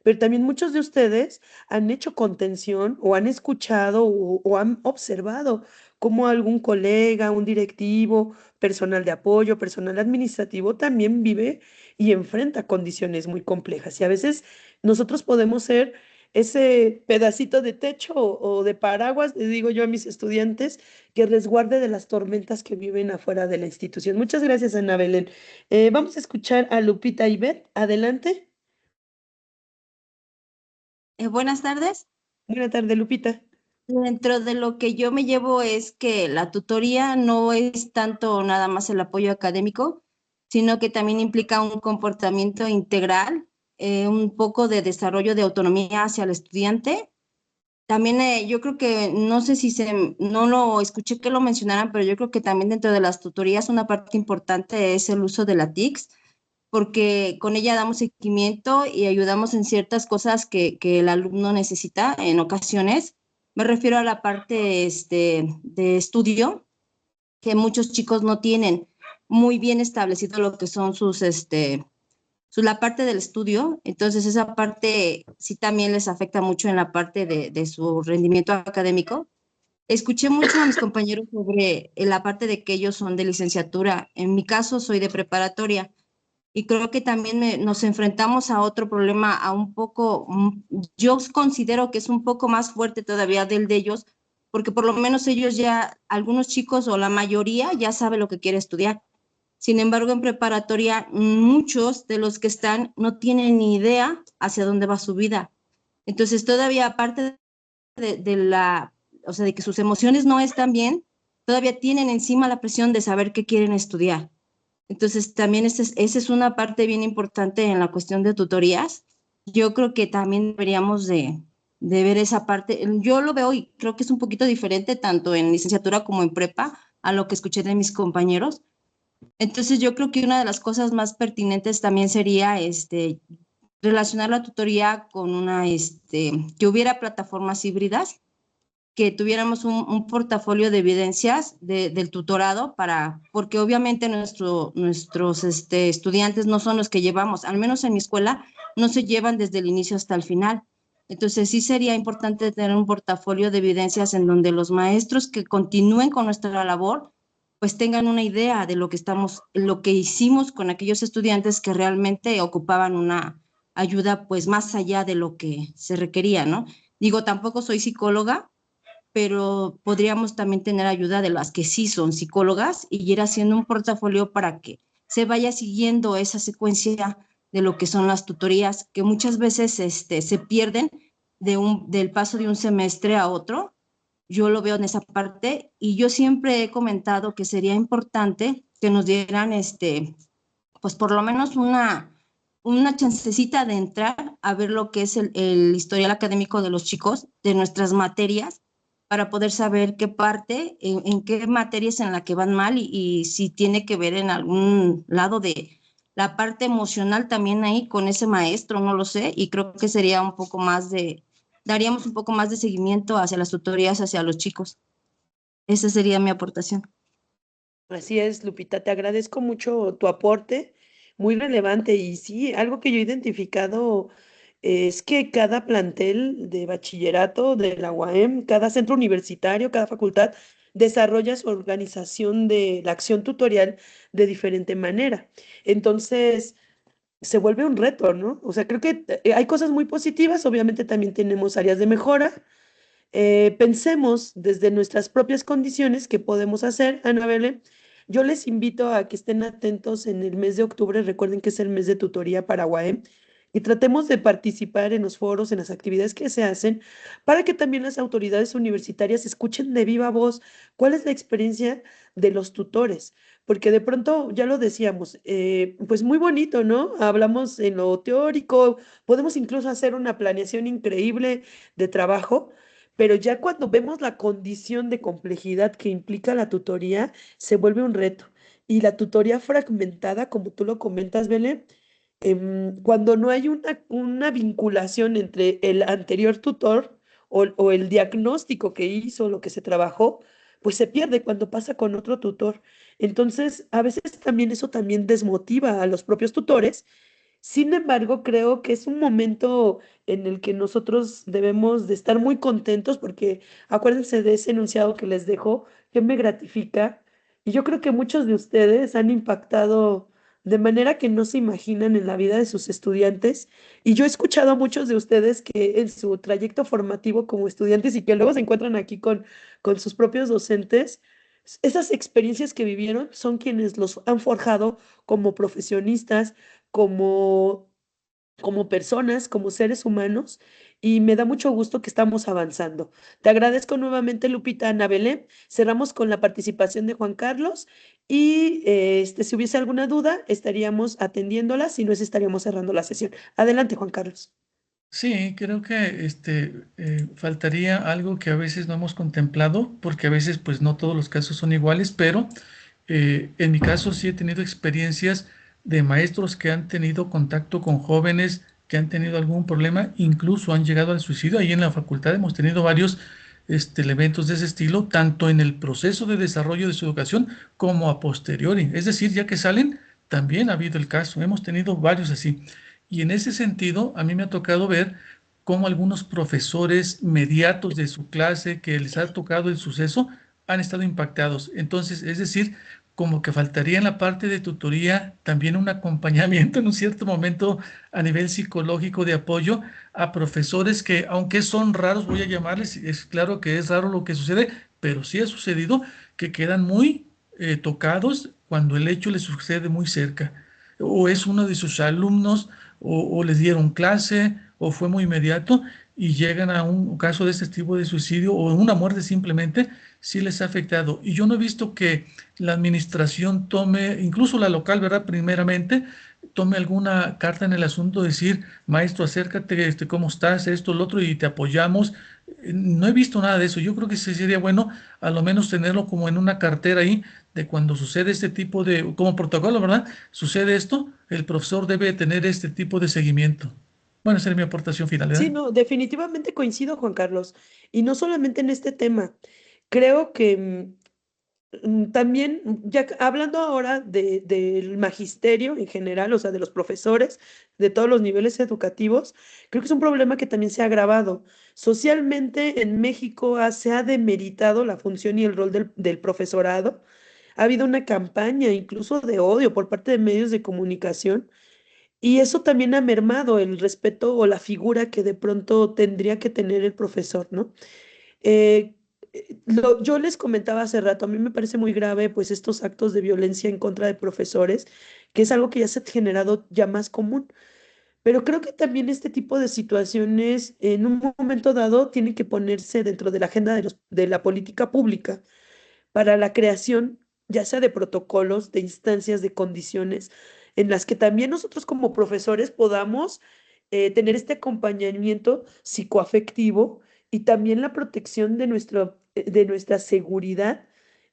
pero también muchos de ustedes han hecho contención o han escuchado o han observado cómo algún colega, un directivo, personal de apoyo, personal administrativo también vive y enfrenta condiciones muy complejas. Y a veces nosotros podemos ser ese pedacito de techo o de paraguas, le digo yo a mis estudiantes, que resguarde de las tormentas que viven afuera de la institución. Muchas gracias, Ana Belén. Vamos a escuchar a Lupita Ibet. Adelante. Buenas tardes. Buenas tardes, Lupita. Dentro de lo que yo me llevo es que la tutoría no es tanto nada más el apoyo académico, sino que también implica un comportamiento integral, un poco de desarrollo de autonomía hacia el estudiante. También yo creo que, no sé si no lo escuché que lo mencionaran, pero yo creo que también dentro de las tutorías una parte importante es el uso de la TICS, porque con ella damos seguimiento y ayudamos en ciertas cosas que el alumno necesita en ocasiones. Me refiero a la parte de estudio, que muchos chicos no tienen muy bien establecido lo que son la parte del estudio, entonces esa parte sí también les afecta mucho en la parte de su rendimiento académico. Escuché mucho a mis compañeros sobre la parte de que ellos son de licenciatura. En mi caso soy de preparatoria. Y creo que también nos enfrentamos a otro problema, yo considero que es un poco más fuerte todavía del de ellos, porque por lo menos ellos ya, algunos chicos o la mayoría ya sabe lo que quiere estudiar. Sin embargo, en preparatoria, muchos de los que están no tienen ni idea hacia dónde va su vida. Entonces, todavía aparte o sea, de que sus emociones no están bien, todavía tienen encima la presión de saber qué quieren estudiar. Entonces, también esa es una parte bien importante en la cuestión de tutorías. Yo creo que también deberíamos de ver esa parte. Yo lo veo y creo que es un poquito diferente tanto en licenciatura como en prepa a lo que escuché de mis compañeros. Entonces, yo creo que una de las cosas más pertinentes también sería relacionar la tutoría con que hubiera plataformas híbridas, que tuviéramos un portafolio de evidencias del tutorado porque obviamente nuestros estudiantes no son los que llevamos, al menos en mi escuela, no se llevan desde el inicio hasta el final. Entonces sí sería importante tener un portafolio de evidencias en donde los maestros que continúen con nuestra labor, pues tengan una idea de lo que hicimos con aquellos estudiantes que realmente ocupaban una ayuda pues más allá de lo que se requería, ¿no? Digo, tampoco soy psicóloga, pero podríamos también tener ayuda de las que sí son psicólogas y ir haciendo un portafolio para que se vaya siguiendo esa secuencia de lo que son las tutorías, que muchas veces se pierden del paso de un semestre a otro. Yo lo veo en esa parte y yo siempre he comentado que sería importante que nos dieran pues por lo menos una chancecita de entrar a ver lo que es el historial académico de los chicos, de nuestras materias, para poder saber qué parte, en qué materias en la que van mal y si tiene que ver en algún lado de la parte emocional también ahí con ese maestro, no lo sé, y creo que sería un poco más daríamos un poco más de seguimiento hacia las tutorías, hacia los chicos. Esa sería mi aportación. Así es, Lupita, te agradezco mucho tu aporte, muy relevante. Y sí, algo que yo he identificado es que cada plantel de bachillerato de la UAM, cada centro universitario, cada facultad desarrolla su organización de la acción tutorial de diferente manera. Entonces, se vuelve un reto, ¿no? O sea, creo que hay cosas muy positivas, obviamente también tenemos áreas de mejora. Pensemos desde nuestras propias condiciones qué podemos hacer, Anabel. Yo les invito a que estén atentos en el mes de octubre, recuerden que es el mes de tutoría para UAM, y tratemos de participar en los foros, en las actividades que se hacen, para que también las autoridades universitarias escuchen de viva voz cuál es la experiencia de los tutores, porque de pronto, ya lo decíamos, pues muy bonito, ¿no? Hablamos en lo teórico, podemos incluso hacer una planeación increíble de trabajo, pero ya cuando vemos la condición de complejidad que implica la tutoría, se vuelve un reto. Y la tutoría fragmentada, como tú lo comentas, Belén, cuando no hay una vinculación entre el anterior tutor o el diagnóstico que hizo, lo que se trabajó, pues se pierde cuando pasa con otro tutor. Entonces, a veces también eso también desmotiva a los propios tutores. Sin embargo, creo que es un momento en el que nosotros debemos de estar muy contentos porque acuérdense de ese enunciado que les dejo, que me gratifica. Y yo creo que muchos de ustedes han impactado de manera que no se imaginan en la vida de sus estudiantes. Y yo he escuchado a muchos de ustedes que en su trayecto formativo como estudiantes y que luego se encuentran aquí con sus propios docentes, esas experiencias que vivieron son quienes los han forjado como profesionistas, como, como personas, como seres humanos, y me da mucho gusto que estamos avanzando. Te agradezco nuevamente, Lupita, Ana Belén. Cerramos con la participación de Juan Carlos y si hubiese alguna duda, estaríamos atendiéndola, si no es, estaríamos cerrando la sesión. Adelante, Juan Carlos. Sí, creo que faltaría algo que a veces no hemos contemplado, porque a veces pues no todos los casos son iguales, pero en mi caso sí he tenido experiencias de maestros que han tenido contacto con jóvenes que han tenido algún problema, incluso han llegado al suicidio. Ahí en la facultad hemos tenido varios elementos de ese estilo, tanto en el proceso de desarrollo de su educación como a posteriori. Es decir, ya que salen, también ha habido el caso. Hemos tenido varios así. Y en ese sentido, a mí me ha tocado ver cómo algunos profesores mediatos de su clase que les ha tocado el suceso han estado impactados. Entonces, es decir, como que faltaría en la parte de tutoría también un acompañamiento en un cierto momento a nivel psicológico de apoyo a profesores que, aunque son raros, voy a llamarles, es claro que es raro lo que sucede, pero sí ha sucedido que quedan muy tocados cuando el hecho les sucede muy cerca. O es uno de sus alumnos, o les dieron clase, o fue muy inmediato, y llegan a un caso de este tipo de suicidio o una muerte simplemente, sí les ha afectado. Y yo no he visto que la administración tome, incluso la local, ¿verdad? Primeramente, tome alguna carta en el asunto, decir, maestro, acércate, ¿cómo estás? Esto, lo otro, y te apoyamos. No he visto nada de eso. Yo creo que sí sería bueno a lo menos tenerlo como en una cartera ahí de cuando sucede este tipo de, como protocolo, ¿verdad? Sucede esto, el profesor debe tener este tipo de seguimiento. Bueno, esa es mi aportación final, Sí, ¿verdad? no, definitivamente coincido, Juan Carlos. Y no solamente en este tema. Creo que también, hablando ahora del magisterio en general, o sea, de los profesores, de todos los niveles educativos, creo que es un problema que también se ha agravado. Socialmente en México se ha demeritado la función y el rol del profesorado. Ha habido una campaña incluso de odio por parte de medios de comunicación y eso también ha mermado el respeto o la figura que de pronto tendría que tener el profesor, ¿no? Eh, yo les comentaba hace rato, a mí me parece muy grave pues estos actos de violencia en contra de profesores, que es algo que ya se ha generado ya más común, pero creo que también este tipo de situaciones en un momento dado tienen que ponerse dentro de la agenda de la política pública para la creación ya sea de protocolos, de instancias, de condiciones en las que también nosotros como profesores podamos tener este acompañamiento psicoafectivo y también la protección de nuestra seguridad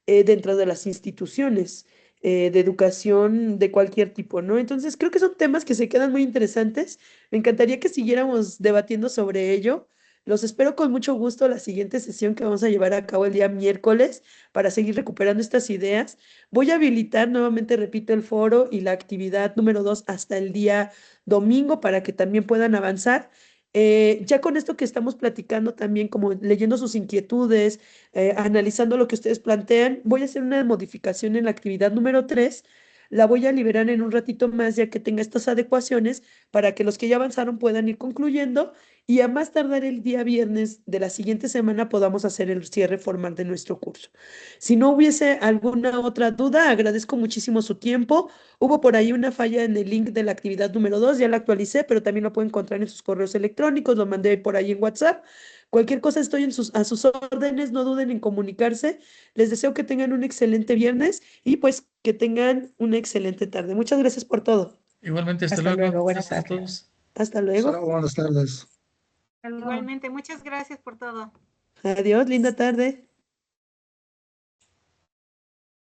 dentro de las instituciones. de educación de cualquier tipo, ¿no? Entonces, creo que son temas que se quedan muy interesantes. Me encantaría que siguiéramos debatiendo sobre ello. Los espero con mucho gusto a la siguiente sesión que vamos a llevar a cabo el día miércoles para seguir recuperando estas ideas. Voy a habilitar nuevamente, repito, el foro y la actividad número 2 hasta el día domingo para que también puedan avanzar. Ya con esto que estamos platicando también, como leyendo sus inquietudes, analizando lo que ustedes plantean, voy a hacer una modificación en la actividad número 3. La voy a liberar en un ratito más ya que tenga estas adecuaciones para que los que ya avanzaron puedan ir concluyendo y a más tardar el día viernes de la siguiente semana podamos hacer el cierre formal de nuestro curso. Si no hubiese alguna otra duda, agradezco muchísimo su tiempo. Hubo por ahí una falla en el link de la actividad número 2, ya la actualicé, pero también lo pueden encontrar en sus correos electrónicos, lo mandé por ahí en WhatsApp. Cualquier cosa estoy a sus órdenes, no duden en comunicarse. Les deseo que tengan un excelente viernes y pues que tengan una excelente tarde. Muchas gracias por todo. Igualmente, hasta Hasta luego. luego, buenas Gracias a tardes. todos. Hasta Hasta luego. luego, buenas tardes. Igualmente, muchas gracias por todo. Adiós, linda tarde.